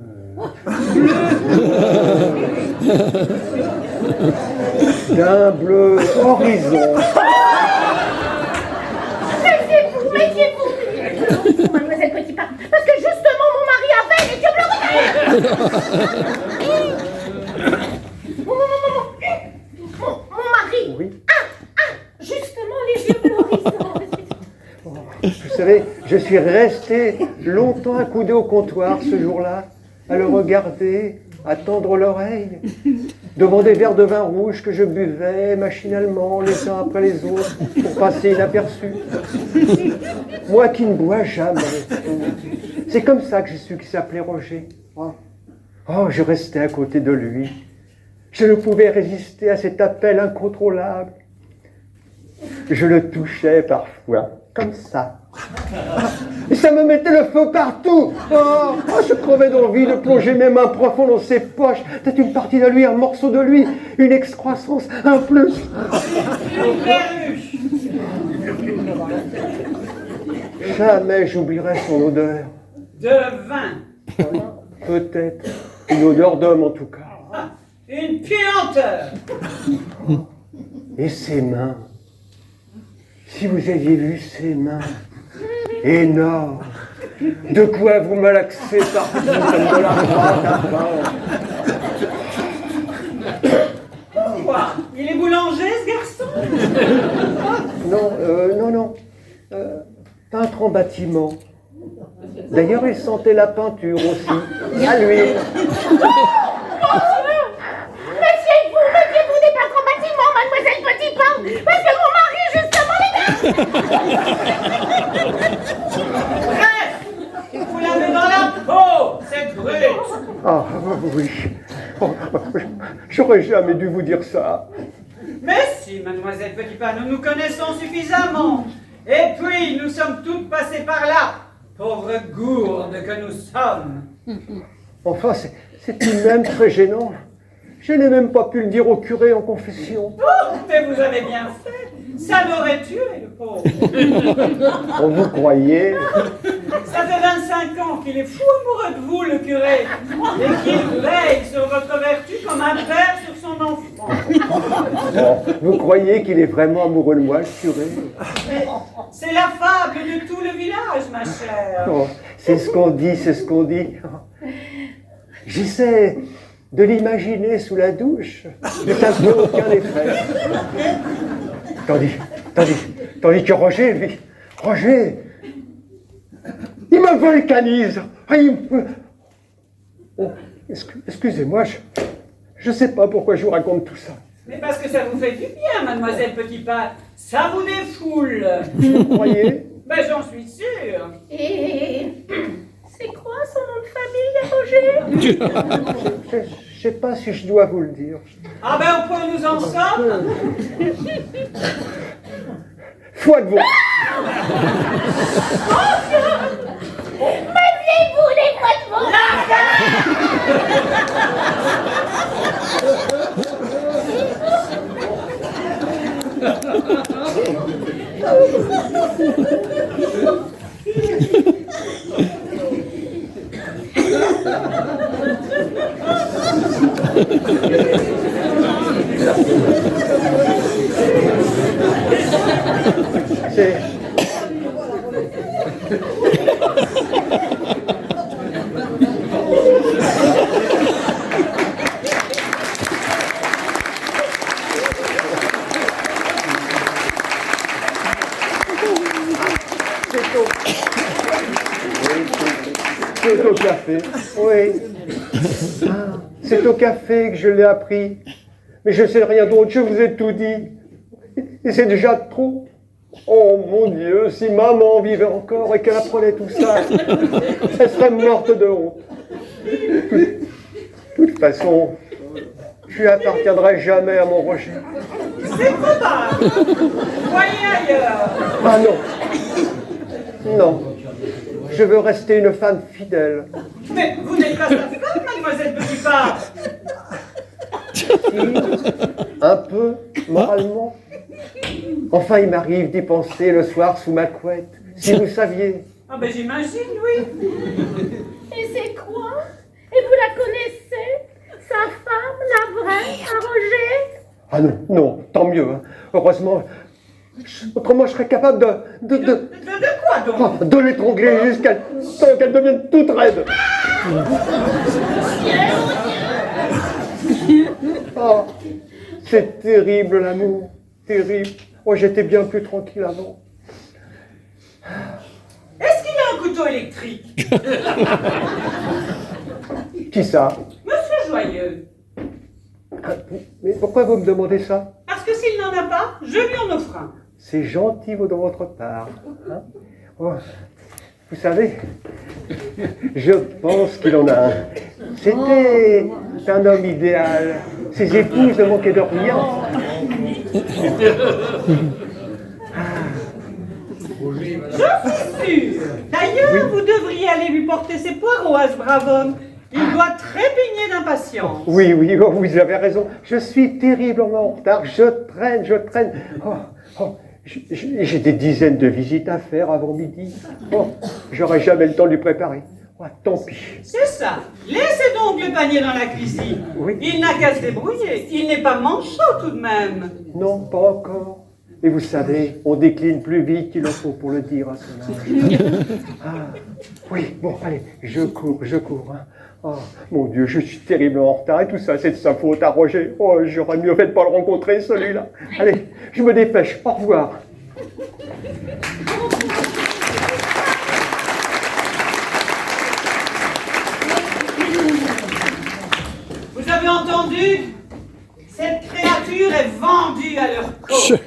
D'un bleu horizon. Méfiez-vous, mademoiselle Petit Pas, parce que justement mon mari avait les yeux bleus. Mon mari. Oui. Justement les yeux bleus horizon. Vous savez, je suis resté longtemps accoudé au comptoir ce jour-là, à le regarder, à tendre l'oreille, devant des verres de vin rouge que je buvais machinalement les uns après les autres pour passer inaperçu. Moi qui ne bois jamais. C'est comme ça que j'ai su qu'il s'appelait Roger. Oh, je restais à côté de lui. Je ne pouvais résister à cet appel incontrôlable. Je le touchais parfois, comme ça. Et ça me mettait le feu partout. Oh, je crevais d'envie de plonger mes mains profondes dans ses poches. Peut-être une partie de lui, un morceau de lui, une excroissance, un plus. Une perruque. Jamais j'oublierai son odeur. De vin. Peut-être une odeur d'homme en tout cas. Une puanteur. Et ses mains. Si vous aviez vu ses mains, énormes, de quoi vous malaxer partout comme de la pâte à pain. Quoi? Il est boulanger, ce garçon? Non. Peintre en bâtiment. D'ailleurs, il sentait la peinture aussi, à l'huile. Méfiez-vous des peintres en bâtiment, mademoiselle Petit Pas, parce que mon mari, justement, Bref, vous l'avez dans la peau, cette brute. Ah, oui. Oh, j'aurais jamais dû vous dire ça. Mais si, mademoiselle Petit Pas, nous nous connaissons suffisamment. Et puis, nous sommes toutes passées par là. Pauvres gourdes que nous sommes. Enfin, c'est tout de même très gênant. Je n'ai même pas pu le dire au curé en confession. Oh, mais vous avez bien fait. Ça l'aurait tué, le pauvre. Oh, vous croyez? Ça fait 25 ans qu'il est fou amoureux de vous, le curé. Et qu'il veille sur votre vertu comme un père sur son enfant. Oh, vous croyez qu'il est vraiment amoureux de moi, le curé? Mais c'est la fable de tout le village, ma chère. Oh, c'est ce qu'on dit, c'est ce qu'on dit. J'essaie de l'imaginer sous la douche, mais ça ne fait aucun effet. Tandis que Roger, lui, Roger, il me volcanise. Ah, Oh, excusez-moi, je sais pas pourquoi je vous raconte tout ça. Mais parce que ça vous fait du bien, mademoiselle Petit Pas. Ça vous défoule. Vous croyez? Ben, j'en suis sûre. Et c'est quoi son nom de famille, Roger? Je sais pas si je dois vous le dire. Ah ben, au point où nous en sommes. Foi de veau. Mettez-vous les voix de veau! C'est... C'est au café, oui. Ah, c'est au café que je l'ai appris. Mais je sais rien d'autre, je vous ai tout dit. Et c'est déjà trop. Oh mon Dieu, si maman vivait encore et qu'elle apprenait tout ça, elle serait morte de honte. De toute façon, je lui appartiendrai jamais à mon Roger. C'est probable. Voyez ailleurs. Ah non. Non. Je veux rester une femme fidèle. Mais vous n'êtes pas sa femme, mademoiselle Petit Pas. Si, un peu, moralement. Enfin, il m'arrive d'y penser le soir sous ma couette. Si vous saviez. Ah ben j'imagine, oui. Et c'est quoi? Et vous la connaissez? Sa femme, la vraie, à Roger? Ah non, non, tant mieux. Hein. Heureusement, autrement je serais capable De quoi donc? de l'étrangler jusqu'à temps qu'elle devienne toute raide. Oh, c'est terrible l'amour, terrible. Oh, j'étais bien plus tranquille avant. Est-ce qu'il a un couteau électrique? Qui ça? Monsieur Joyeux. Ah, mais pourquoi vous me demandez ça? Parce que s'il n'en a pas, je lui en offre un. C'est gentil de votre part. Hein? Oh, vous savez, je pense qu'il en a un. C'était un homme idéal. Ses épouses ne manquaient de rien. Je suis sûre. D'ailleurs, vous devriez aller lui porter ses poireaux à ce brave homme. Il doit trépigner d'impatience. Oui, oui, oh, vous avez raison. Je suis terriblement en retard. Je traîne. Oh, oh, j'ai des dizaines de visites à faire avant midi. Oh, j'aurai jamais le temps de lui préparer. Oh, tant pis. C'est ça. Laissez donc le panier dans la cuisine. Oui. Il n'a qu'à se débrouiller. Il n'est pas manchot tout de même. Non, pas encore. Et vous savez, on décline plus vite qu'il en faut pour le dire à son âge. Ah, oui, bon, allez, je cours. Hein. Oh, mon Dieu, je suis terriblement en retard et tout ça, c'est de sa faute à Roger. Oh, j'aurais mieux fait de pas le rencontrer, celui-là. Allez, je me dépêche. Au revoir. Vous avez entendu? Cette créature est vendue à leur cause.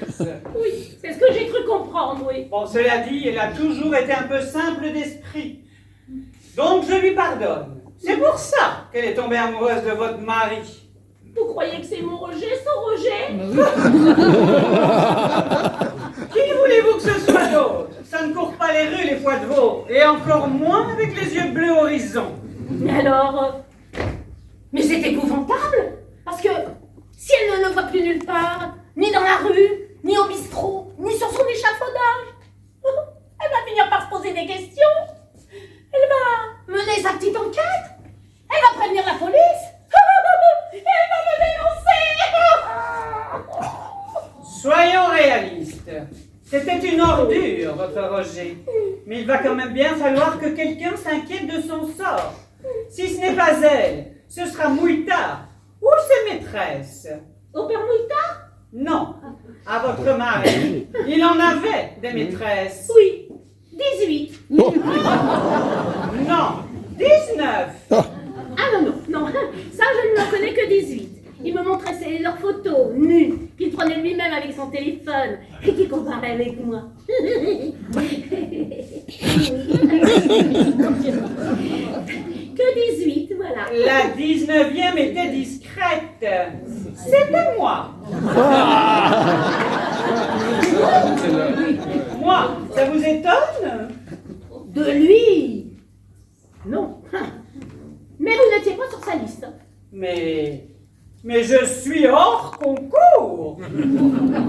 Oui, c'est ce que j'ai cru comprendre, oui. Bon, cela dit, elle a toujours été un peu simple d'esprit. Donc je lui pardonne. C'est pour ça qu'elle est tombée amoureuse de votre mari. Vous croyez que c'est mon Roger, son Roger? Qui voulez-vous que ce soit d'autre? Ça ne court pas les rues, les foies de veau. Et encore moins avec les yeux bleus horizon. Mais alors... Mais c'est épouvantable! Parce que si elle ne le voit plus nulle part, ni dans la rue, ni au bistrot, ni sur son échafaudage, elle va finir par se poser des questions. Elle va mener sa petite enquête. Elle va prévenir la police. Et elle va me dénoncer. Soyons réalistes. C'était une ordure, votre Roger. Mais il va quand même bien falloir que quelqu'un s'inquiète de son sort. Si ce n'est pas elle, ce sera Mouïta ou ses maîtresses. Au père Mouïta? Non, à votre mari. Il en avait des maîtresses. Oui, 18. Non, 19. Ah non, ça je ne leur connais que 18. Il me montrait leurs photos, nues, qu'il prenait lui-même avec son téléphone et qu'il comparait avec moi. Que 18, voilà. La 19e était discrète. C'était moi. Moi, ça vous étonne? De lui? Non. Mais vous n'étiez pas sur sa liste. Mais je suis hors concours.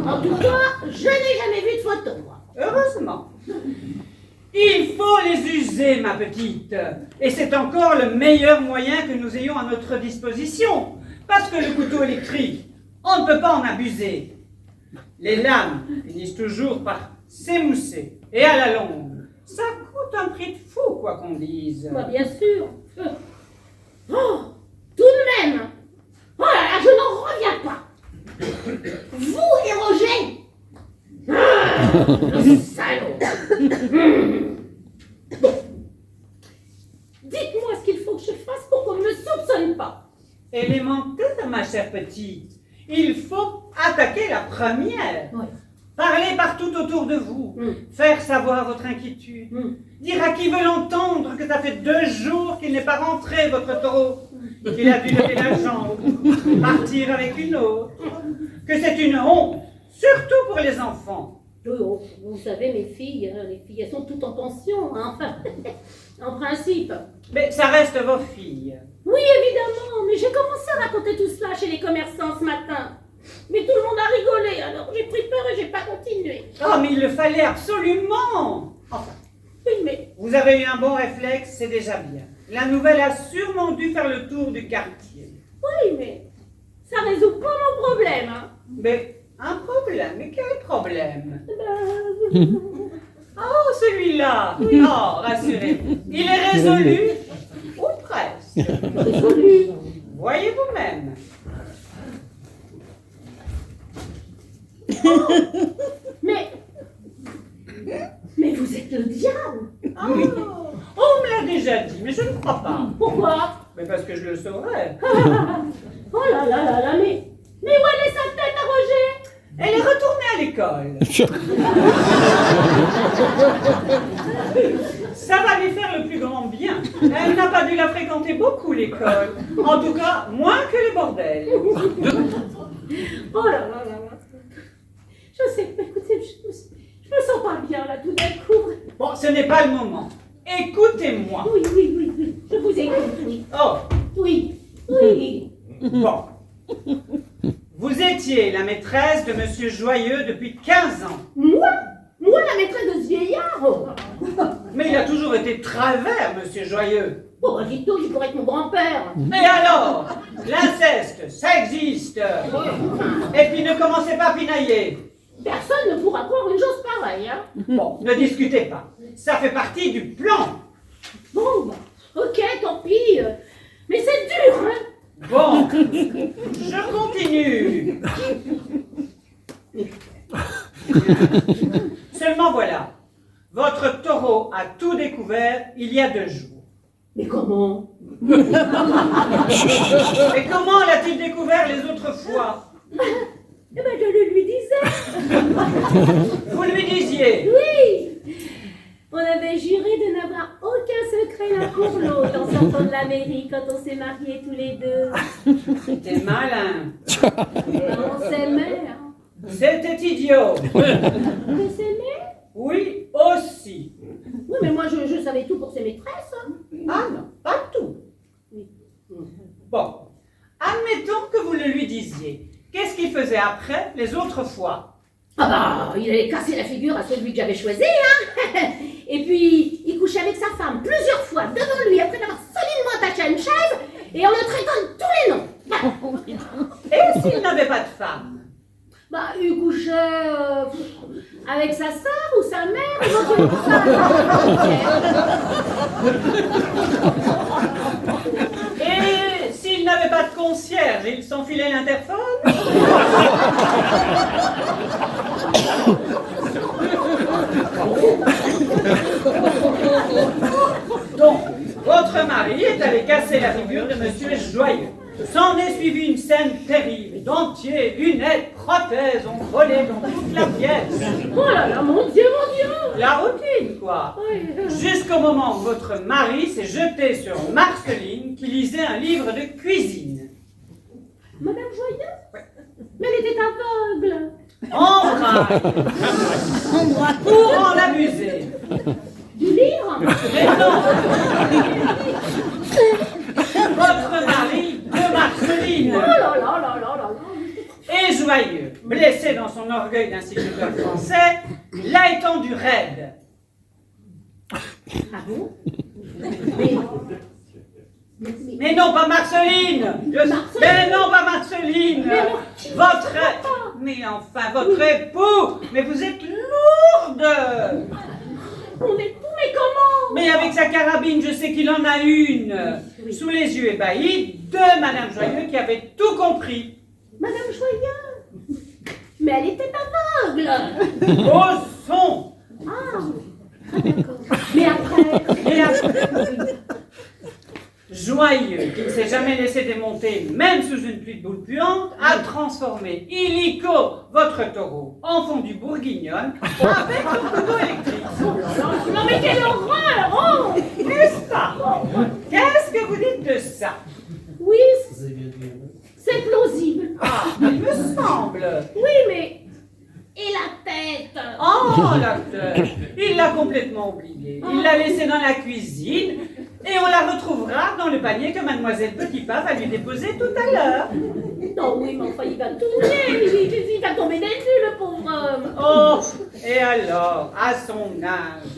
En tout cas, je n'ai jamais vu de photo, moi. Heureusement. Il faut les user, ma petite. Et c'est encore le meilleur moyen que nous ayons à notre disposition. Parce que le couteau électrique, on ne peut pas en abuser. Les lames finissent toujours par s'émousser. Et à la longue, ça coûte un prix de fou, quoi qu'on dise. Bah, bien sûr. Oh, tout de même. Oh là là, je n'en reviens pas. Vous et Roger. Le salaud. Bon. Dites-moi ce qu'il faut que je fasse pour qu'on ne me soupçonne pas. Élémentaire, ma chère petite. Il faut attaquer la première. Oui. Parler partout autour de vous. Faire savoir votre inquiétude. Dire à qui veut l'entendre que ça fait 2 jours qu'il n'est pas rentré, votre taureau. Qu'il a dû lever la jambe, partir avec une autre. Que c'est une honte, surtout pour les enfants. Oh, vous savez, mes filles, les filles, elles sont toutes en pension, hein, enfin, en principe. Mais ça reste vos filles. Oui, évidemment, mais j'ai commencé à raconter tout cela chez les commerçants ce matin. Mais tout le monde a rigolé, alors j'ai pris peur et j'ai pas continué. Oh, mais il le fallait absolument. Enfin, Oui, mais vous avez eu un bon réflexe, c'est déjà bien. La nouvelle a sûrement dû faire le tour du quartier. oui, mais ça résout pas mon problème, hein. Mais un problème, mais quel problème? Ben, Oh, celui-là. Oh, rassurez-vous, il est résolu, ou presque. résolu. Voyez vous-même. Mais vous êtes le diable. Oh, on me l'a déjà dit, mais je ne crois pas. Pourquoi? Mais parce que je le saurais. Oh là là là là, mais où elle est sa tête à Roger? Elle est retournée à l'école. Ça va lui faire le plus grand bien. Elle n'a pas dû la fréquenter beaucoup, l'école. En tout cas, moins que le bordel. Oh là là là là. Je sais pas, écoutez, je me sens pas bien là tout d'un coup. Bon, ce n'est pas le moment. Écoutez-moi. Oui, je vous écoute, oui. Oh, Oui. bon. Vous étiez la maîtresse de Monsieur Joyeux depuis 15 ans. Moi, la maîtresse de ce vieillard. Oh. Mais il a toujours été travers, Monsieur Joyeux. Bon, bah, dites donc, il pourrait être mon grand-père. Et alors, l'inceste, ça existe. Et puis ne commencez pas à pinailler. Personne ne pourra croire une chose pareille, hein. Bon, ne discutez pas. Ça fait partie du plan. Bon, bah, ok, tant pis. Mais c'est dur, hein. Bon, je continue. Seulement voilà, votre taureau a tout découvert il y a 2 jours. Mais comment? Et comment l'a-t-il découvert les autres fois? Eh ben, je le lui disais. Vous lui disiez. Oui. On avait juré de n'avoir aucun secret l'un pour l'autre en sortant de la mairie quand on s'est mariés tous les deux. C'était malin. On s'aimait, hein. C'était idiot. On s'aimait? Oui, aussi. Oui, mais moi, je savais tout pour ses maîtresses, hein. Ah non, pas tout. Bon, admettons que vous le lui disiez. Qu'est-ce qu'il faisait après, les autres fois? Ah bah, il allait casser la figure à celui que j'avais choisi, hein. Et puis, il couchait avec sa femme plusieurs fois devant lui après l'avoir solidement attaché à une chaise et en le traitant de tous les noms. Et s'il n'avait pas de femme? Bah, il couchait avec sa sœur ou sa mère, éventuellement sa Et s'il n'avait pas de concierge, il s'enfilait l'interphone? avez cassé la figure de Monsieur Joyeux. S'en est suivi une scène terrible. Dentier, lunettes, prothèses ont volé dans toute la pièce. Oh là là, mon Dieu, mon Dieu! La routine, quoi. Oui. Jusqu'au moment où votre mari s'est jeté sur Marceline qui lisait un livre de cuisine. Madame Joyeux? Mais elle était aveugle. En braille. Pour en abuser. Du livre? Mais non. Votre mari de Marceline. Oh là là là là là là. Et Joyeux, blessé dans son orgueil d'instituteur français, l'a étendu raide. Ah bon? Mais non, pas Marceline. Mais non, pas Marceline. Votre... Mais enfin, votre époux. Mais vous êtes lourde. On est fous, mais comment? Mais avec sa carabine, je sais qu'il en a une. Sous les yeux ébahis de Madame Joyeux qui avait tout compris. Madame Joyeux? Mais elle était aveugle. Au son. Ah, d'accord. Mais après? Et après, Joyeux, qui ne s'est jamais laissé démonter, même sous une pluie de boules puantes, a transformé illico votre taureau en fondue bourguignonne avec son couteau électrique. Non mais quelle horreur! Oh! N'est-ce pas? Qu'est-ce que vous dites de ça? Oui, c'est plausible. Ah, il me semble. Oui, mais... Et la tête? Oh, l'acteur, il l'a complètement oublié. Il l'a laissée dans la cuisine et on la retrouvera dans le panier que Mademoiselle Petitpas va lui déposer tout à l'heure. Non, oui, mais enfin, il va tourner. Il va tomber des nues, le pauvre homme. Oh, et alors, à son âge,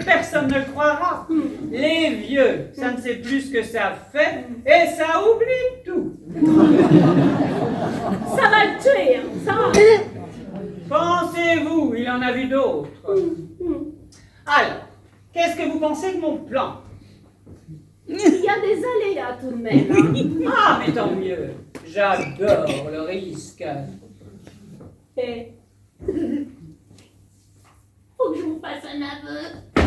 personne ne le croira. Les vieux, ça ne sait plus ce que ça fait et ça oublie tout. Ça va le tuer, hein, ça va. Pensez-vous, il en a vu d'autres. Alors, qu'est-ce que vous pensez de mon plan? Il y a des aléas tout de même. Hein. Ah, mais tant mieux. J'adore le risque. Et... Faut que je vous fasse un aveu.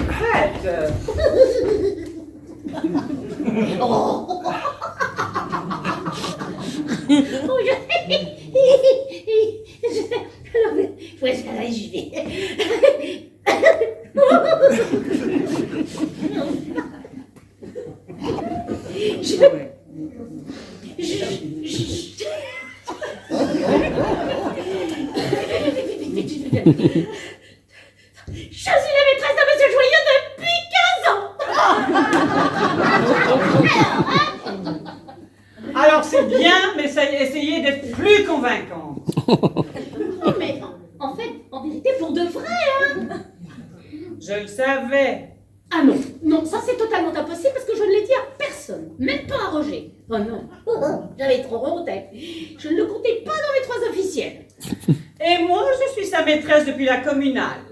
Faites. Oh, ouais, ça va, j'y vais. Je suis la maîtresse de Monsieur Joyeux depuis 15 ans. Alors c'est bien, mais essayez d'être plus convaincante. Non, mais en fait, en vérité, pour de vrai, hein. Je le savais. Ah non, non, ça c'est totalement impossible parce que je ne l'ai dit à personne, même pas à Roger. Oh non, j'avais trop honte. Je ne le comptais pas dans les 3 officiels. Et moi, je suis sa maîtresse depuis la communale.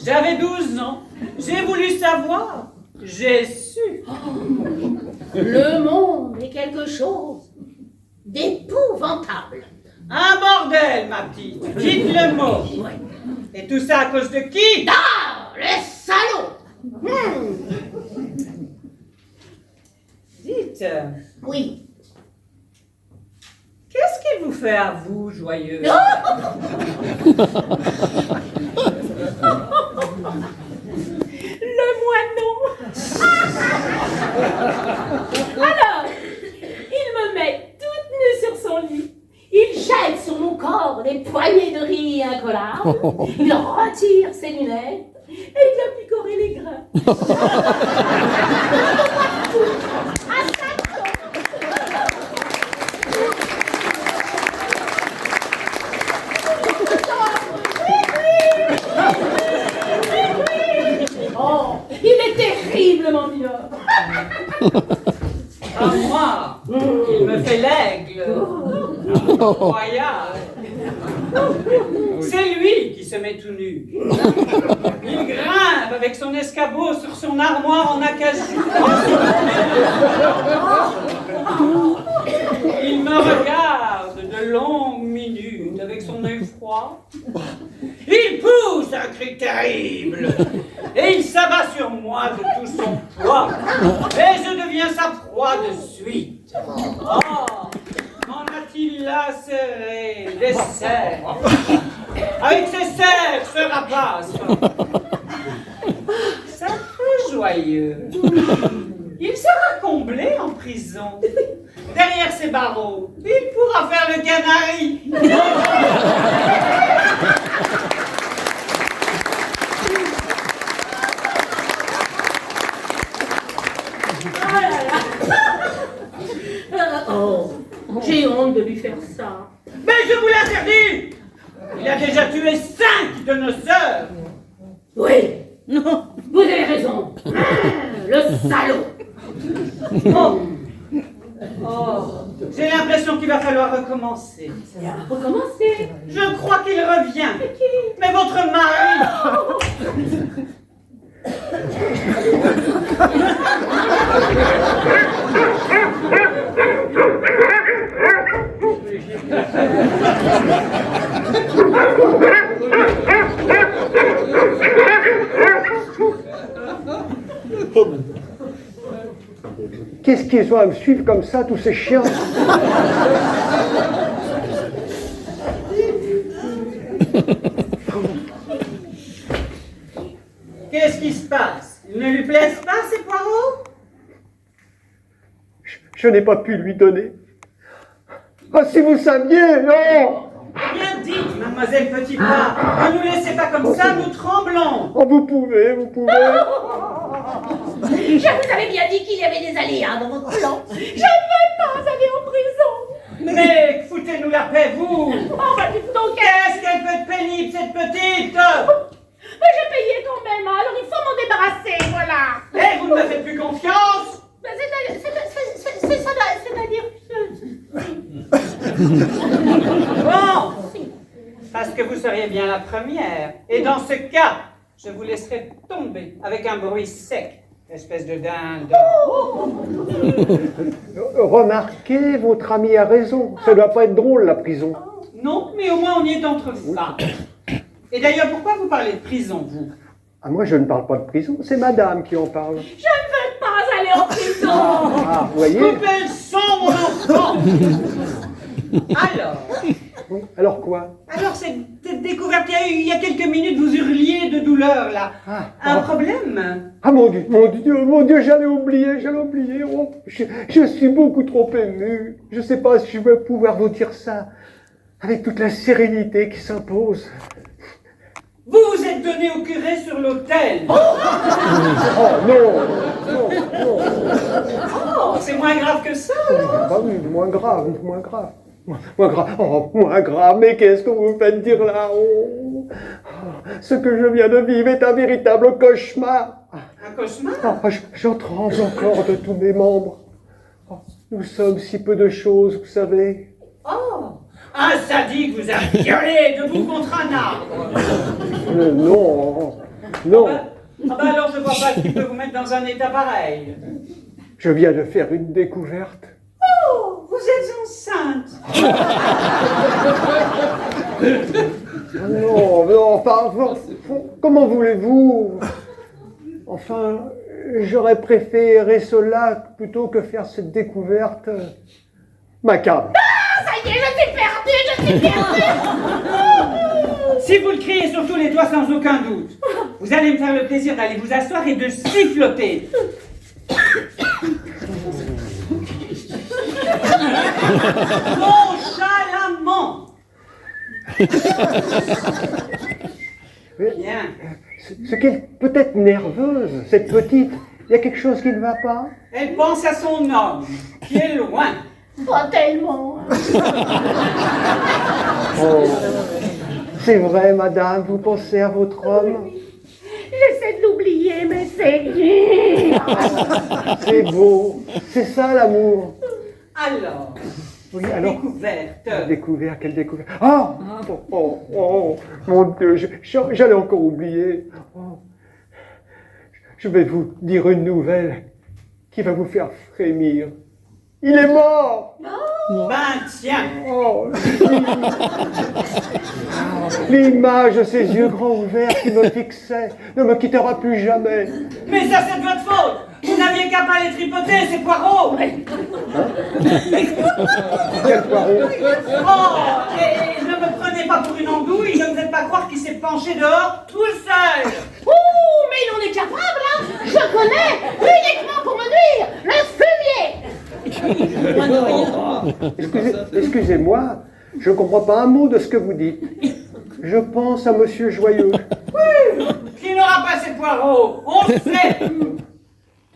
J'avais 12 ans. J'ai voulu savoir. J'ai su. Le monde est quelque chose d'épouvantable. Un bordel, ma petite. Dites le mot. Et tout ça à cause de qui? Ah, le salaud. Dites, Oui. qu'est-ce qu'il vous fait à vous, Joyeux? Le moineau. Alors, il me met toute nue sur son lit. Il jette sur mon corps des poignées de riz incollables. Il retire ses lunettes et il vient picorer les grains. Oh, il est terriblement mineur. À moi, il me fait l'aigle. Royal. C'est lui qui se met tout nu. Il grimpe avec son escabeau sur son armoire en acajou. Il me regarde de longues minutes avec son œil froid. Il pousse un cri terrible. et il s'abat sur moi de tout son poids. Et je deviens sa proie de suite. Oh, m'en a-t-il lacéré des serres? Avec ses serres se rapace. C'est un peu joyeux. Il sera comblé en prison. Derrière ses barreaux, il pourra faire le canari. Oh, j'ai honte de lui faire ça. Mais je vous l'interdis! Il a déjà tué 5 de nos sœurs. Oui, vous avez raison. Le salaud. Oh, j'ai l'impression qu'il va falloir recommencer. Recommencez. Je crois qu'il revient. Mais votre mari... Qu'est-ce qu'ils ont à me suivre comme ça, tous ces chiens? Qu'est-ce qui se passe? Ils ne lui plaisent pas, ces poireaux? Je n'ai pas pu lui donner. Ah, si vous saviez, non! Bien dit, mademoiselle Petitpas. Ne nous laissez pas comme ça, nous tremblons. Oh, vous pouvez, vous pouvez. Je vous avais bien dit qu'il y avait des aléas dans votre plan. Je ne veux pas aller en prison. Mais foutez-nous la paix, vous. Oh, bah, dites donc, Qu'est-ce qu'elle peut être pénible, cette petite? mais j'ai payé quand même, hein, alors il faut m'en débarrasser, voilà. Et vous ne me faites plus confiance? Mais c'est-à-dire... Bon, parce que vous seriez bien la première. Et dans ce cas, je vous laisserai tomber avec un bruit sec, espèce de dinde. Remarquez, votre ami a raison. Ça doit pas être drôle, la prison. Non, mais au moins on y est entre femmes. Et d'ailleurs, pourquoi vous parlez de prison, vous? Ah, moi, je ne parle pas de prison, c'est madame qui en parle. Je ne veux pas aller en prison. Ah, vous voyez? Coupez le son, mon enfant. Alors, Oui. Alors quoi? alors cette découverte, il y a quelques minutes, vous hurliez de douleur, là. Un problème? Ah, mon Dieu, j'allais oublier. Oh, je suis beaucoup trop ému. Je ne sais pas si je vais pouvoir vous dire ça avec toute la sérénité qui s'impose. Vous vous êtes donné au curé sur l'autel. Oh, non. Oh, c'est moins grave que ça. Ah oui, moins grave. Oh, moins grave, mais qu'est-ce que vous me faites dire là? Oh, ce que je viens de vivre est un véritable cauchemar. Un cauchemar? Oh, j'en tremble encore de tous mes membres. Oh, nous sommes si peu de choses, vous savez. Oh, un sadique vous a violé debout contre un arbre. Non. Ah bah alors je vois pas ce qui peut vous mettre dans un état pareil. Je viens de faire une découverte. Oh, vous êtes enceinte. Non, enfin, comment voulez-vous? Enfin, j'aurais préféré cela plutôt que faire cette découverte macabre. Ah, ça y est, je suis perdue. Si vous le criez sur tous les toits sans aucun doute, vous allez me faire le plaisir d'aller vous asseoir et de siffloter. Nonchalamment. Bien. Ce qui est peut-être nerveuse, cette petite. Il y a quelque chose qui ne va pas? Elle pense à son homme, qui est loin. Pas tellement. Oh. C'est vrai, madame, vous pensez à votre homme? J'essaie de l'oublier, mais c'est... C'est beau. C'est ça, l'amour. Alors, Oui, alors... découverte. Quelle découverte. Oh, mon Dieu, j'allais encore oublier. Oh. Je vais vous dire une nouvelle qui va vous faire frémir. Il est mort! Ben tiens. Oh, L'image de ses yeux grands ouverts qui me fixaient ne me quittera plus jamais. Mais ça, c'est de votre faute. Vous n'aviez qu'à pas les tripoter, ces poireaux. Quel poireau? Oh, et ne me prenez pas pour une andouille, ne me faites pas croire qu'il s'est penché dehors tout seul. Ouh, mais il en est capable, hein. Je connais, uniquement pour me nuire, le fumier. Excusez-moi, je ne comprends pas un mot de ce que vous dites. Je pense à Monsieur Joyeux, Oui, qui n'aura pas ces poireaux, on le sait.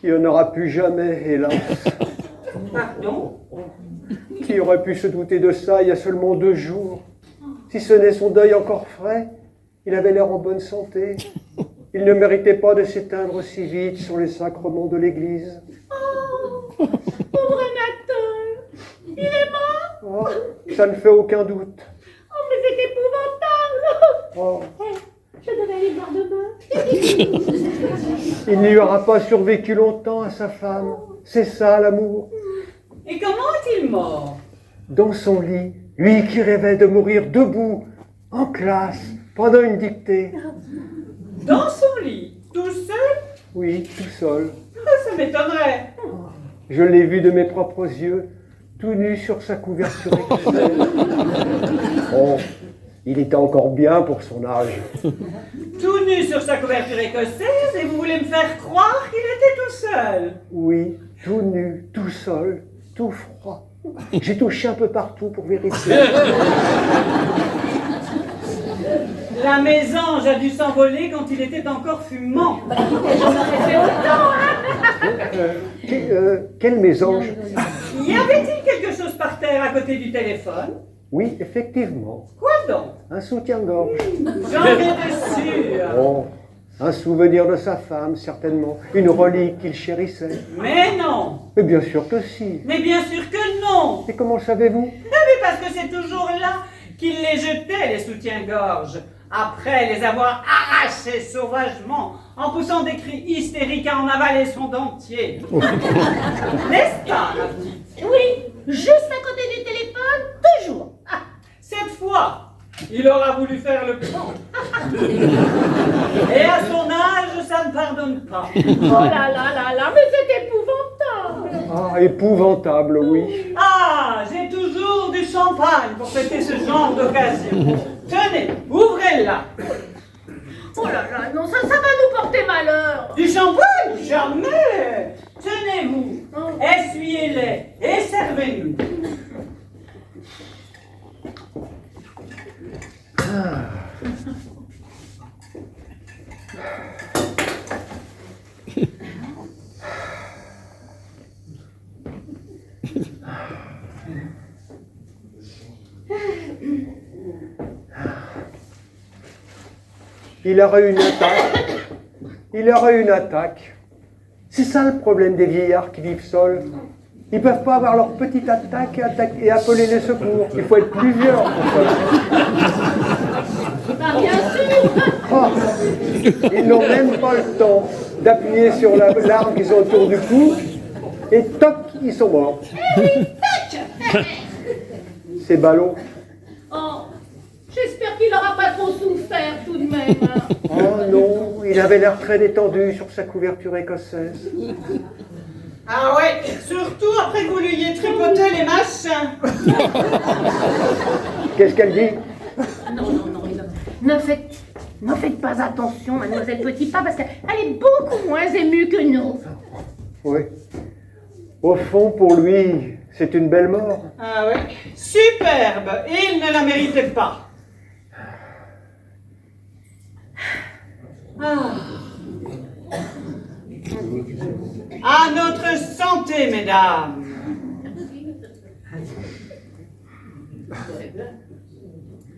qui n'en aura plus jamais, hélas. Pardon? Qui aurait pu se douter de ça il y a seulement 2 jours? Si ce n'est son deuil encore frais, il avait l'air en bonne santé. Il ne méritait pas de s'éteindre aussi vite sur les sacrements de l'Église. Oh, pauvre Nathan, il est mort. Oh, ça ne fait aucun doute. Oh, mais c'est épouvantable. Oh, Je devais aller voir demain. il n'y aura pas survécu longtemps à sa femme. C'est ça l'amour. Et comment est-il mort? Dans son lit, lui qui rêvait de mourir debout, en classe, pendant une dictée. Dans son lit, tout seul? Oui, tout seul. Ça m'étonnerait. Je l'ai vu de mes propres yeux, tout nu sur sa couverture écossaise. Oh, il était encore bien pour son âge. Tout nu sur sa couverture écossaise et vous voulez me faire croire qu'il était tout seul? Oui, tout nu, tout seul, tout froid. J'ai touché un peu partout pour vérifier. La mésange a dû s'envoler quand il était encore fumant. J'en aurais fait autant, hein. Quelle mésange? Y avait-il quelque chose par terre à côté du téléphone? Oui, effectivement, Quoi donc? un soutien-gorge. J'en étais sûr. Oh, un souvenir de sa femme, certainement. Une relique qu'il chérissait. Mais non. Mais bien sûr que si. Mais bien sûr que non. Et comment le savez-vous? Mais parce que c'est toujours là qu'il les jetait, les soutiens-gorge, après les avoir arrachés sauvagement, en poussant des cris hystériques à en avaler son dentier. N'est-ce pas, ma petite? Oui, juste à côté du téléphone, toujours. Ah, Cette fois, il aura voulu faire le plan. Et à son âge, ça ne pardonne pas. oh là là là là, mais c'est épouvantable. Ah, épouvantable, oui. Ah, j'ai toujours du champagne pour fêter ce genre d'occasion. Tenez, ouvrez-la. Oh là là, non, ça va nous porter malheur. Du champagne? Jamais. Tenez-vous, essuyez-les et servez-nous. Il aurait une attaque. Il aurait une attaque. C'est ça le problème des vieillards qui vivent seuls. Ils ne peuvent pas avoir leur petite attaque et appeler les secours. Il faut être plusieurs pour ça. Bah, bien sûr. Oh, ils n'ont même pas le temps d'appuyer sur l'arme qu'ils ont autour du cou. Et toc, ils sont morts. Ces ballots. Oh, j'espère qu'il n'aura pas trop souffert tout de même. Hein. Oh non, il avait l'air très détendu sur sa couverture écossaise. Ah ouais, surtout après que vous lui ayez tripoté les machins. Qu'est-ce qu'elle dit? Non, ne faites pas attention, mademoiselle Petit Pas, parce qu'elle est beaucoup moins émue que nous. Oui. Au fond, pour lui, c'est une belle mort. Ah ouais, superbe, et il ne la méritait pas. Ah. À notre santé, mesdames.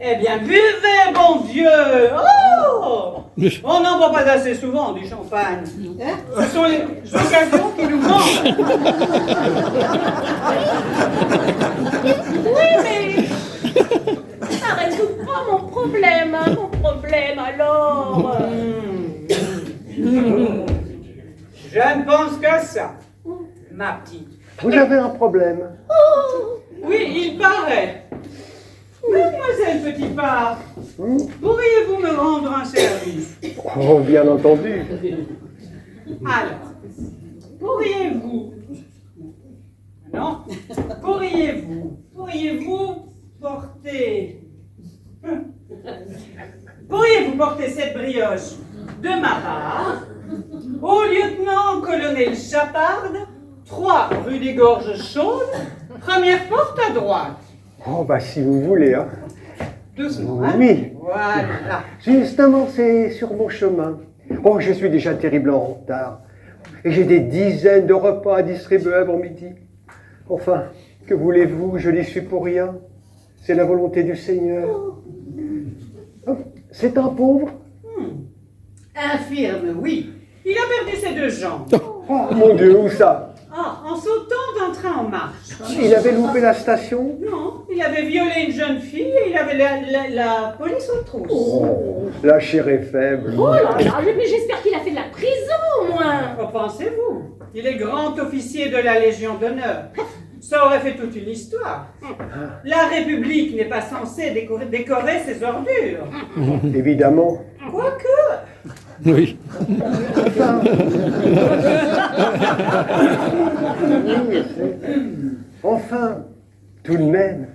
Eh bien, buvez, bon Dieu. Oh, on n'en boit pas assez souvent du champagne. Hein? Ce sont les occasions qui nous manquent. Oui, mais... Ça résout pas mon problème, hein, mon problème, alors. Je ne pense qu'à ça, ma petite. Vous avez un problème. Oh, Oui, il paraît. Mademoiselle Petitpart, pourriez-vous me rendre un service? Oh, bien entendu. Alors, pourriez-vous... Non, pourriez-vous porter... Pourriez-vous porter cette brioche de ma part au lieutenant-colonel Chaparde, 3 rue des Gorges Chaudes, première porte à droite. Oh, bah si vous voulez, hein. Doucement, hein? Oui. Voilà. Justement, c'est sur mon chemin. Oh, je suis déjà terriblement en retard. Et j'ai des dizaines de repas à distribuer avant midi. Enfin, que voulez-vous, je n'y suis pour rien. C'est la volonté du Seigneur. Oh, c'est un pauvre. Infirme, oui. Il a perdu ses 2 jambes. Oh, mon Dieu, où ça? Ah, en sautant d'un train en marche. Il avait loupé la station? Non, il avait violé une jeune fille et il avait la police aux trousses. Oh, la chair est faible. Oh là là, mais j'espère qu'il a fait de la prison au moins. Que pensez-vous? Il est grand officier de la Légion d'honneur. Ça aurait fait toute une histoire. La République n'est pas censée décorer ses ordures. Évidemment. Quoique, Oui. Enfin, tout de même,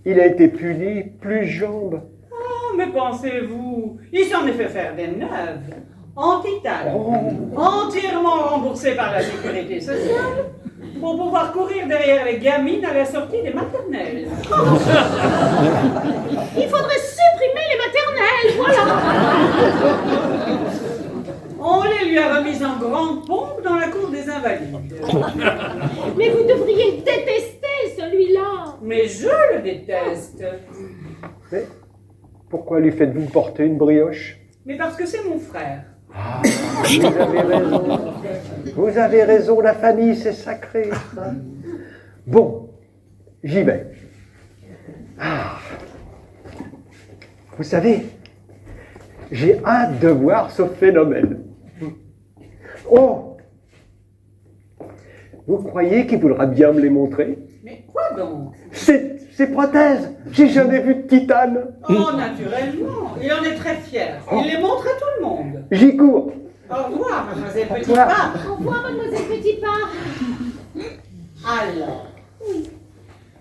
il a été puni, plus jambes. oh, mais pensez-vous, il s'en est fait faire des neuves, en titane, entièrement remboursées par la sécurité sociale, pour pouvoir courir derrière les gamines à la sortie des maternelles. Il faudrait supprimer les maternelles, voilà. On les lui a remises en grande pompe dans la cour des Invalides. Mais vous devriez détester celui-là. Mais je le déteste. Mais pourquoi lui faites-vous porter une brioche? Mais parce que c'est mon frère. Vous avez raison. Vous avez raison, la famille, c'est sacré. Hein. Bon, j'y vais. Ah. Vous savez, j'ai hâte de voir ce phénomène. Oh! Vous croyez qu'il voudra bien me les montrer? Mais quoi donc? Ces prothèses! J'ai jamais vu de titane! Oh, naturellement. Il en est très fier. Il les montre à tout le monde. J'y cours! Au revoir, mademoiselle revoir. Petitpart. Au revoir, mademoiselle Petitpart. Alors,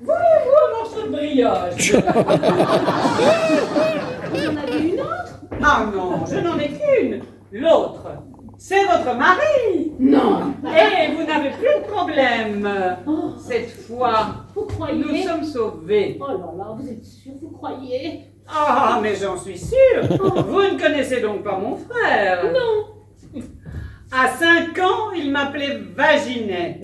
voulez-vous un morceau de brioche? Vous en avez une autre? Ah non, je n'en ai qu'une. L'autre, c'est votre mari. Non. Et vous n'avez plus de problème. Oh, Cette fois, vous croyez? nous sommes sauvés. Oh là là, vous êtes sûr, vous croyez? Ah, mais j'en suis sûre. Vous ne connaissez donc pas mon frère? Non. À 5 ans, il m'appelait Vaginette.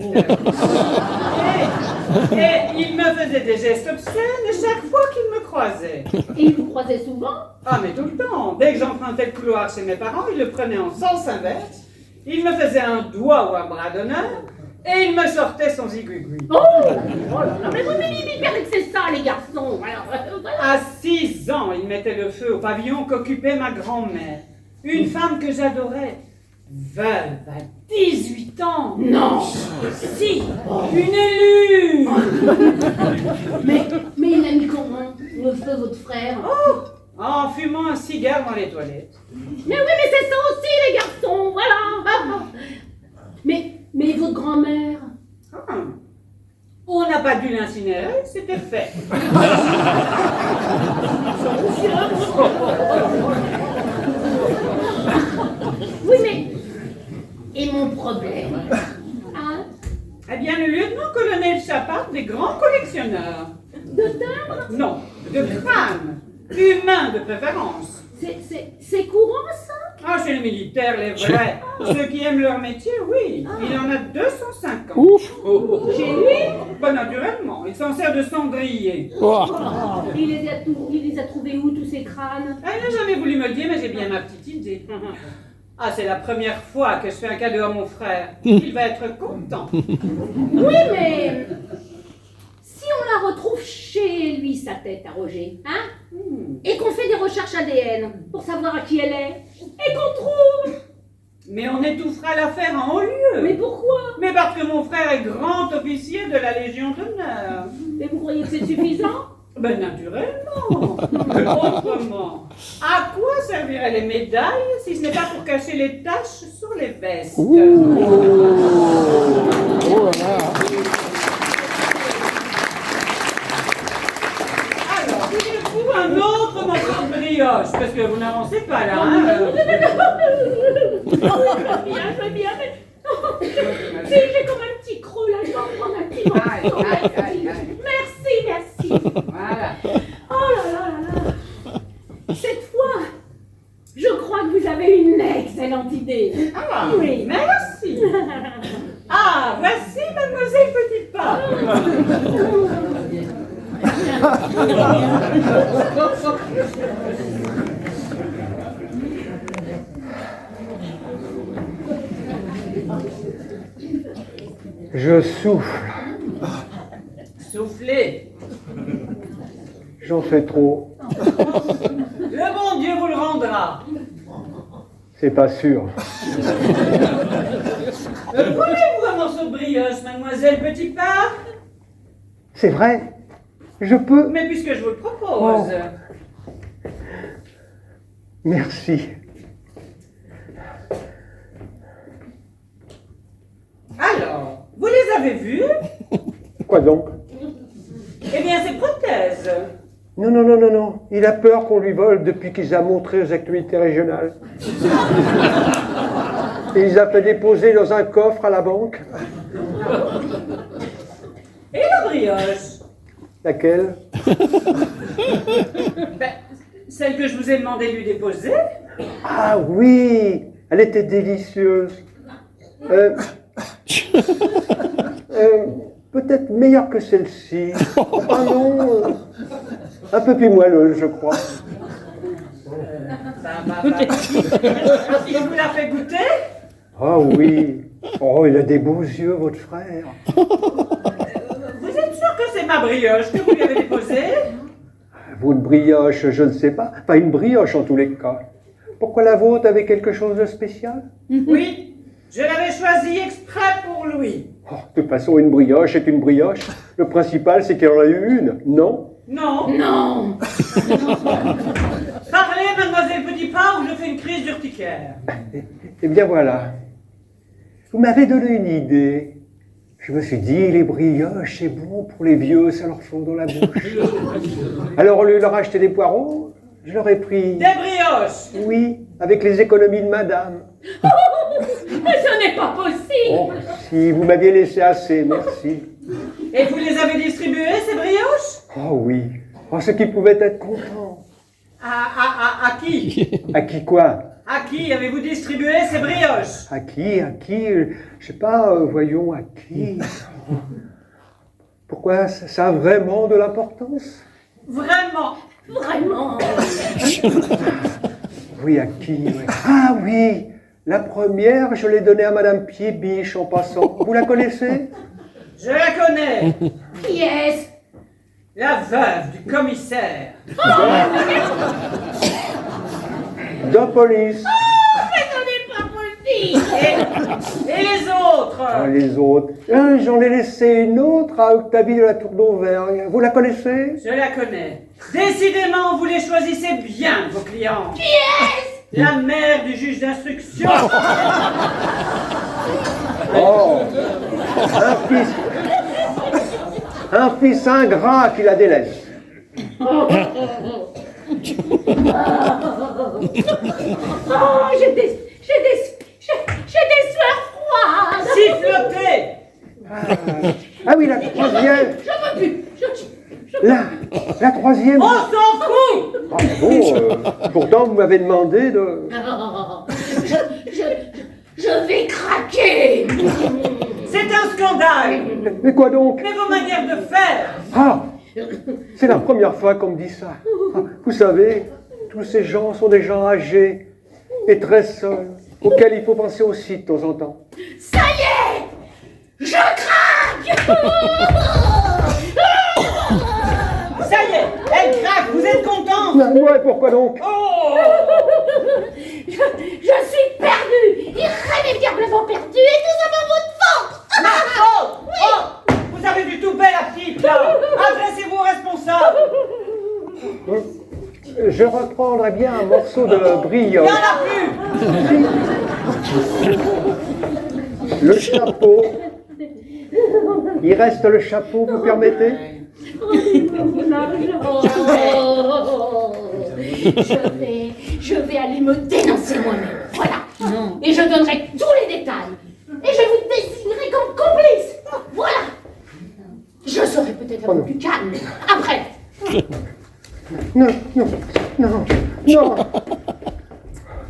Et il me faisait des gestes obscènes chaque fois qu'il me croisait. Et il vous croisait souvent? Ah, mais tout le temps. Dès que j'empruntais le couloir chez mes parents, il le prenait en sens inverse. Il me faisait un doigt ou un bras d'honneur. Et il me sortait son zigouigoui. Oh là là, mais il paraît que c'est ça, les garçons. Alors, voilà. À 6 ans, il mettait le feu au pavillon qu'occupait ma grand-mère. Une femme que j'adorais. Veuve à 18 ans. Non. Si, une élue. Mais il a mis comment le feu, votre frère? Oh, en fumant un cigare dans les toilettes. Mais oui, mais c'est ça aussi, les garçons, voilà. Mais votre grand-mère? Ah. On n'a pas dû l'incinérer, c'était fait. Oui, mais... Et mon problème? Hein? Eh bien, le lieutenant-colonel Chaparde des grands collectionneurs. De timbres? Non, de crânes. Humains de préférence. C'est courant, ça? Ah, chez les militaires, les vrais. Ceux qui aiment leur métier, oui. Il en a 250. Ouf. Chez lui? Bah, naturellement, il s'en sert de cendrier. Oh. Il les a trouvés où, tous ces crânes? Elle n'a jamais voulu me le dire, mais j'ai bien ma petite idée. Ah, c'est la première fois que je fais un cadeau à mon frère. Il va être content. Oui, mais... Si on la retrouve chez lui, sa tête à Roger, hein? Et qu'on fait des recherches ADN pour savoir à qui elle est, et qu'on trouve... Mais on étouffera l'affaire en haut lieu. Mais pourquoi? Mais parce que mon frère est grand officier de la Légion d'honneur. Mais vous croyez que c'est suffisant? Ben naturellement. Autrement, à quoi serviraient les médailles si ce n'est pas pour cacher les taches sur les vestes? Oh là là. Alors, voulez-vous un autre morceau de brioche? Parce que vous n'avancez pas là, hein? Je veux bien, mais... Si, j'ai comme un petit creux là, je vais en prendre un petit morceau. Aïe. Merci. Voilà. Oh là là là là. Cette fois, je crois que vous avez une excellente idée. Ah, Oui. merci. Ah, voici Mademoiselle Petit Pas. Je souffle. Soufflez. J'en fais trop. Le bon Dieu vous le rendra. C'est pas sûr. Voulez-vous un morceau de brioche, Mademoiselle Petit Pas? C'est vrai. Je peux. Mais puisque je vous le propose. Merci. Alors, vous les avez vus? Quoi donc? Eh bien, ces prothèses. Non. Il a peur qu'on lui vole depuis qu'il a montré aux actualités régionales. Et il a fait déposer dans un coffre à la banque. Et la brioche? Laquelle? Ben, celle que je vous ai demandé de lui déposer. Ah oui, elle était délicieuse. Peut-être meilleure que celle-ci. Ah non, un peu plus moelleuse, je crois. Ça va. Il vous l'a fait goûter? Ah oui. Oh, il a des beaux yeux, votre frère. Vous êtes sûr que c'est ma brioche que vous lui avez déposée? Votre brioche, je ne sais pas. Pas une brioche en tous les cas. Pourquoi la vôtre avait quelque chose de spécial? Oui, je l'avais choisie exprès pour lui. Oh, de toute façon, une brioche est une brioche. Le principal, c'est qu'il en a eu une, non? Non. Non. Parlez, Mademoiselle Petit Pas, ou je fais une crise d'urticaire. Eh bien voilà. Vous m'avez donné une idée. Je me suis dit, les brioches, c'est bon pour les vieux, ça leur fond dans la bouche. Alors, au lieu de leur acheter des poireaux, je leur ai pris... Des brioches. Oui, avec les économies de madame. Mais ce n'est pas possible. Oh, si, vous m'aviez laissé assez, merci. Et vous les avez distribuées, ces brioches? Oh oui, oh, ce qui pouvait être content. À qui? À qui quoi? À qui avez-vous distribué ces brioches? À qui? Je sais pas, voyons, à qui? Pourquoi ça a vraiment de l'importance? Vraiment? Vraiment. Oui, à qui? Oui. Ah oui, la première, je l'ai donnée à Madame Pied-Biche en passant. Vous la connaissez? Je la connais. Qui est-ce? La veuve du commissaire. De police. Mais ce n'est pas possible. Et les autres? Ah, les autres. J'en ai laissé une autre à Octavie de la Tour d'Auvergne. Vous la connaissez? Je la connais. Décidément, vous les choisissez bien, vos clients. Qui est-ce? La mère du juge d'instruction. Oh, un fils ingrat qui la délaisse. Oh, j'ai des sueurs froides. Sifflotez. Ah oui, la troisième. Je veux plus. La troisième. On s'en fout. Ah bon, pourtant vous m'avez demandé de... Je vais craquer. C'est un scandale. Mais quoi donc? Mais vos manières de faire. Ah, c'est la première fois qu'on me dit ça. Ah, vous savez, tous ces gens sont des gens âgés et très seuls, auxquels il faut penser aussi de temps en temps. Ça y est, je craque. Ça y est, elle craque. Vous êtes contente? Ouais, pourquoi donc? Oh. Je suis perdue, irrémédiablement perdue, et tout ça par votre faute. Ma faute. Oh, vous avez du tout bel à petite là. Adressez-vous au responsable. je reprendrais bien un morceau de Il brioche. n'y en a plus. Le chapeau. Il reste le chapeau, vous permettez? Mon argent. Je vais aller me dénoncer moi-même. Voilà. Et je donnerai tous les détails. Et je vous désignerai comme complice. Voilà. Je serai peut-être un peu plus calme après. Non, non, non, non.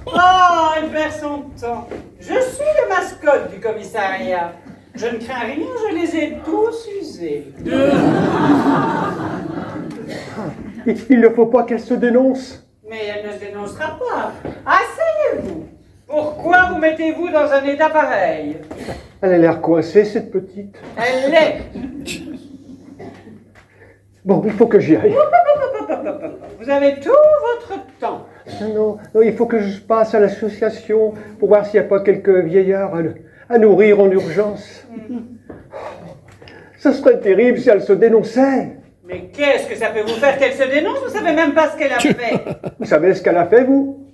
Oh, il perd son temps. Je suis le mascotte du commissariat. Je ne crains rien, je les ai tous usés. Il ne faut pas qu'elle se dénonce. Mais elle ne se dénoncera pas. Asseyez-vous. Pourquoi vous mettez-vous dans un état pareil? Elle a l'air coincée, cette petite. Elle l'est. Bon, il faut que j'y aille. Vous avez tout votre temps. Non, non, il faut que je passe à l'association pour voir s'il n'y a pas quelques vieillards à nourrir en urgence. Ça serait terrible si elle se dénonçait. Mais qu'est-ce que ça peut vous faire qu'elle se dénonce? Vous savez même pas ce qu'elle a fait. Vous savez ce qu'elle a fait, vous?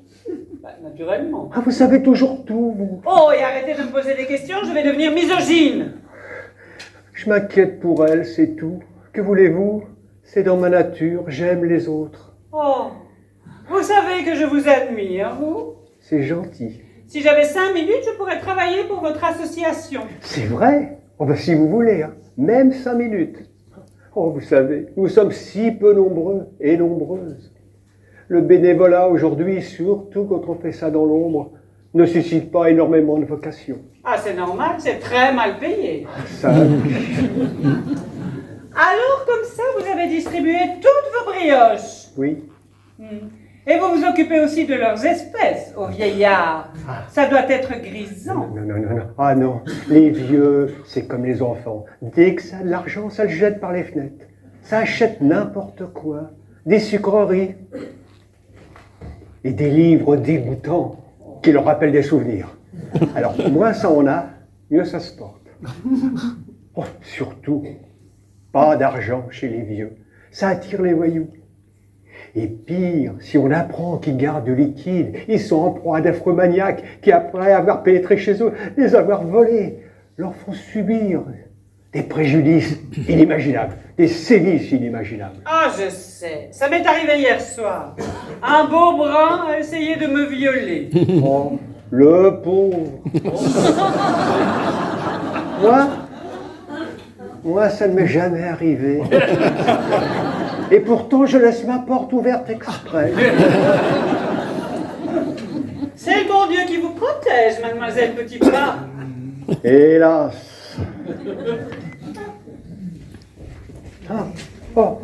Bah, naturellement. Ah, vous savez toujours tout, vous. Oh, et arrêtez de me poser des questions, je vais devenir misogyne. Je m'inquiète pour elle, c'est tout. Que voulez-vous? C'est dans ma nature, j'aime les autres. Oh, vous savez que je vous admire, vous. C'est gentil. Si j'avais 5 minutes, je pourrais travailler pour votre association. C'est vrai? Oh, ben, si vous voulez, hein. Même 5 minutes. Oh, vous savez, nous sommes si peu nombreux et nombreuses. Le bénévolat aujourd'hui, surtout quand on fait ça dans l'ombre, ne suscite pas énormément de vocation. Ah, c'est normal, c'est très mal payé. Ça, Alors, comme ça, vous avez distribué toutes vos brioches. oui. Et vous vous occupez aussi de leurs espèces, aux vieillards. Ça doit être grisant. Non, non, non, non. Ah non, les vieux, c'est comme les enfants. Dès que ça a de l'argent, ça le jette par les fenêtres. Ça achète n'importe quoi. Des sucreries. Et des livres dégoûtants qui leur rappellent des souvenirs. Alors, moins ça en a, mieux ça se porte. Oh, surtout, pas d'argent chez les vieux. Ça attire les voyous. Et pire, si on apprend qu'ils gardent du liquide, ils sont en proie à d'affreux maniaques qui, après avoir pénétré chez eux, les avoir volés, leur font subir des préjudices inimaginables, des sévices inimaginables. Ah, je sais. Ça m'est arrivé hier soir. Un beau brun a essayé de me violer. Oh, le pauvre. Moi, ça ne m'est jamais arrivé. Et pourtant, je laisse ma porte ouverte exprès. C'est le bon Dieu qui vous protège, mademoiselle Petit Pas. Hélas. Ah, oh,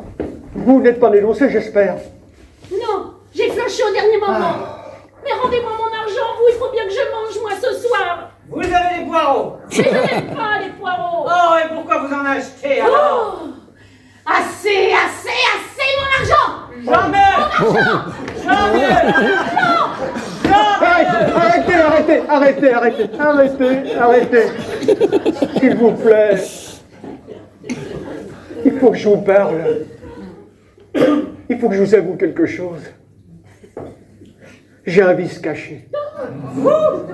vous n'êtes pas dénoncé, j'espère. Non, j'ai flanché au dernier moment. Mais rendez-moi mon argent, vous, il faut bien que je mange, moi, ce soir. Vous avez des poireaux. Mais je n'aime pas les poireaux. Oh, et pourquoi vous en achetez alors? Oh, assez, mon argent. Jamais. Jamais. Arrêtez. S'il vous plaît. Il faut que je vous parle. Il faut que je vous avoue quelque chose. J'ai un vice caché. Vous,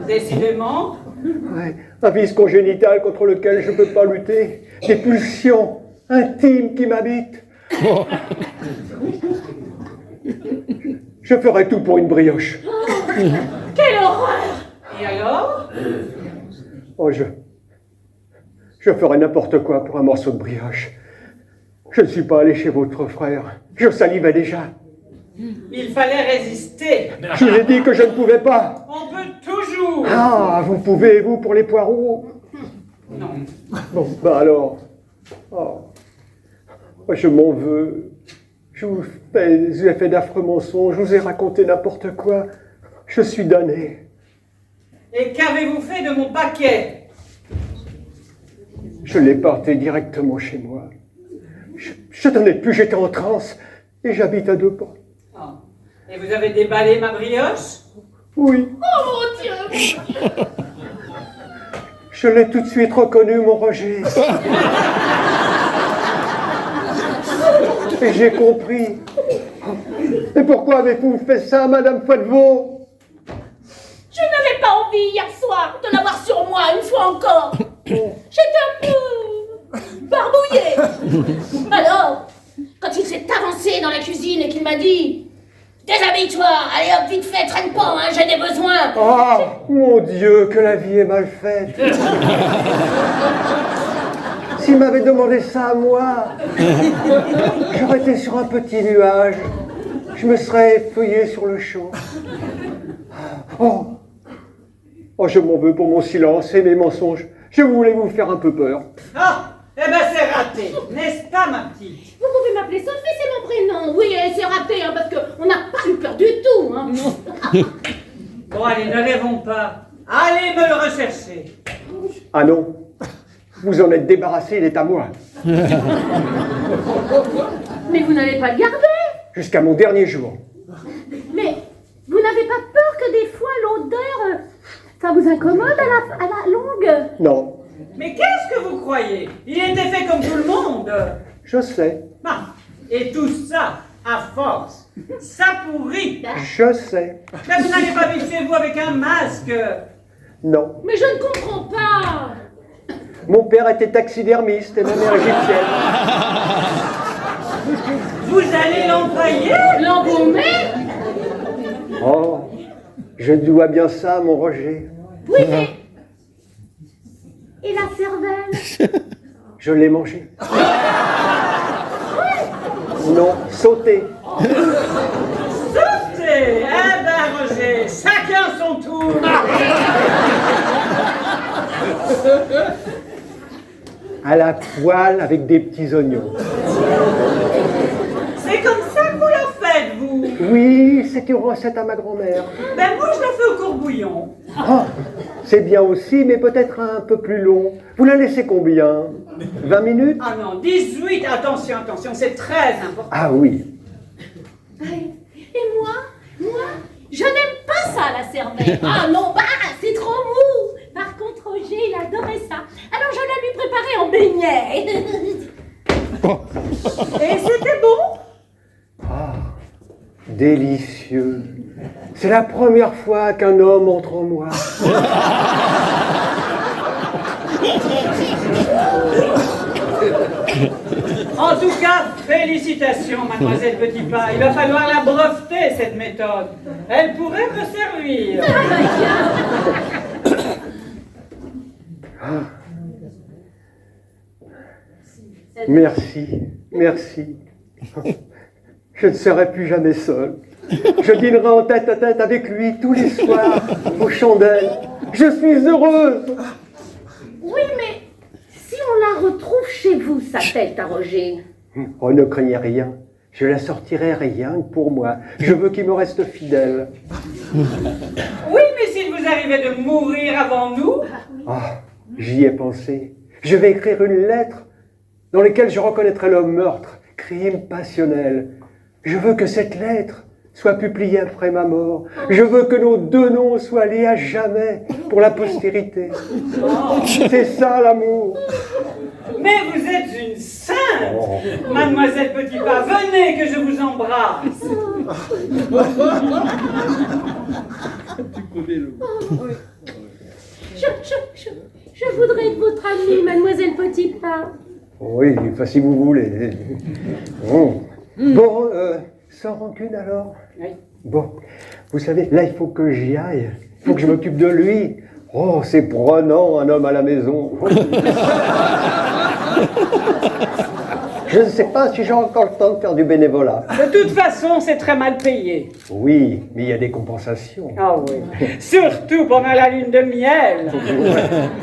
décidément. Ouais, un vice congénital contre lequel je ne peux pas lutter. Des pulsions intimes qui m'habitent. Je ferai tout pour une brioche. Quelle horreur. Et alors? Oh, je ferai n'importe quoi pour un morceau de brioche. Je ne suis pas allé chez votre frère. Je salivais déjà. Il fallait résister. Je vous ai dit que je ne pouvais pas. On peut toujours. Ah, vous pouvez, vous, pour les poireaux? Non. Bon, bah alors. Oh. Je m'en veux. Je vous ai fait d'affreux mensonges, je vous ai raconté n'importe quoi. Je suis damné. Et qu'avez-vous fait de mon paquet? Je l'ai porté directement chez moi. Je n'en ai plus, j'étais en transe. Et j'habite à 2 pas. Ah. Et vous avez déballé ma brioche? Oui. Oh mon Dieu. Je l'ai tout de suite reconnu, mon Roger. Et j'ai compris. Et pourquoi avez-vous fait ça, Madame Foitevaux? Je n'avais pas envie hier soir de l'avoir sur moi une fois encore. J'étais un peu barbouillée. Alors, quand il s'est avancé dans la cuisine et qu'il m'a dit « Déshabille-toi, allez hop, vite fait, traîne pas, hein, j'ai des besoins !» Ah, mon Dieu, que la vie est mal faite. S'il m'avait demandé ça à moi, j'aurais été sur un petit nuage. Je me serais effeuillé sur le champ. Oh, je m'en veux pour mon silence et mes mensonges. Je voulais vous faire un peu peur. Ah, eh ben c'est raté, n'est-ce pas, ma petite? Vous pouvez m'appeler Sophie, c'est mon prénom. Oui, et c'est raté, hein, parce qu'on n'a pas eu peur du tout. Hein. Bon, allez, ne rêvons pas. Allez me le rechercher. Ah non, vous en êtes débarrassé, il est à moi. Mais vous n'allez pas le garder. Jusqu'à mon dernier jour. Mais vous n'avez pas peur que des fois l'odeur, ça vous incommode à la longue? Non, Mais qu'est-ce que vous croyez? Il était fait comme tout le monde. je sais, Ah, et tout ça, à force, ça pourrit. je sais. Mais vous n'allez pas vivre chez vous avec un masque. Non. Mais je ne comprends pas. Mon père était taxidermiste et ma mère égyptienne. Vous allez l'empailler? L'embaumer? Oh, je dois bien ça à mon Roger. Oui, mais... Et la cervelle? Je l'ai mangé. Non, sauté. Sautez! Eh ben, Roger, chacun son tour. À la poêle avec des petits oignons. C'est comme ça que vous la faites, vous? Oui, c'est une recette à ma grand-mère. Ben moi, je la fais au courbouillon. Oh, c'est bien aussi, mais peut-être un peu plus long. Vous la laissez combien? 20 minutes? Ah non, 18, attention, attention, c'est très important. Ah oui. Et moi, je n'aime pas ça, la cervelle. Ah non, bah, c'est trop mou. Par contre, Roger, il adorait ça. Alors je la lui préparais en beignet. Et c'était bon? Ah, délicieux. C'est la première fois qu'un homme entre en moi. En tout cas, félicitations, mademoiselle Petitpas. Il va falloir la breveter, cette méthode. Elle pourrait me servir. Merci, merci. Je ne serai plus jamais seul. Je dînerai en tête à tête avec lui tous les soirs aux chandelles. Je suis heureuse. Oui, mais si on la retrouve chez vous, sa tête à Roger. Oh, ne craignez rien. Je la sortirai rien que pour moi. Je veux qu'il me reste fidèle. Oui, mais s'il vous arrivait de mourir avant nous? Ah, j'y ai pensé. Je vais écrire une lettre dans laquelle je reconnaîtrai le meurtre, crime passionnel. Je veux que cette lettre soit publiée après ma mort. Je veux que nos deux noms soient liés à jamais pour la postérité. C'est ça l'amour. Mais vous êtes une sainte, mademoiselle Petitpas. Venez que je vous embrasse. Je voudrais être votre amie, mademoiselle Petitpas. Oui, enfin si vous voulez. Bon, sans rancune alors. Oui. Bon, vous savez, là il faut que j'y aille. Il faut que je m'occupe de lui. Oh, c'est prenant un homme à la maison. Je ne sais pas si j'ai encore le temps de faire du bénévolat. De toute façon, c'est très mal payé. Oui, mais il y a des compensations. Ah oui. Surtout pendant la lune de miel.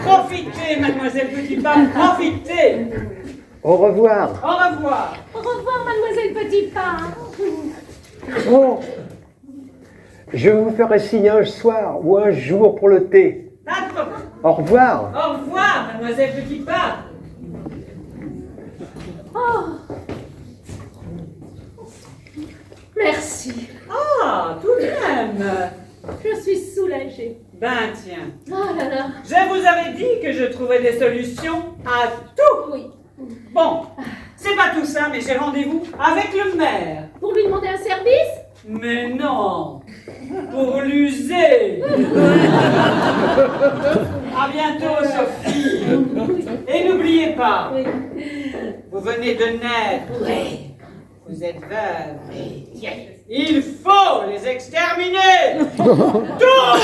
Profitez, mademoiselle Petitpas, profitez. Au revoir. Au revoir. Au revoir, mademoiselle Petitpas. Oh, je vous ferai signe un soir ou un jour pour le thé. D'accord. Au revoir. Au revoir, mademoiselle Petitpas. Oh. Merci. Ah, tout de même. Je suis soulagée. Ben tiens, Oh là là. je vous avais dit que je trouvais des solutions à tout. Oui. Bon, c'est pas tout ça, mais j'ai rendez-vous avec le maire. Pour lui demander un service? Mais non, pour l'user. À bientôt, Sophie. Et n'oubliez pas, vous venez de naître. Vous êtes veuve. Il faut les exterminer. Tous.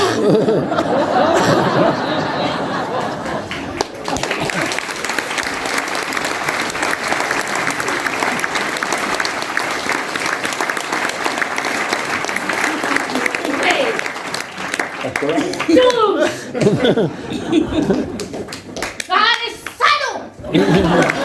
Tous. Ah, les salauds.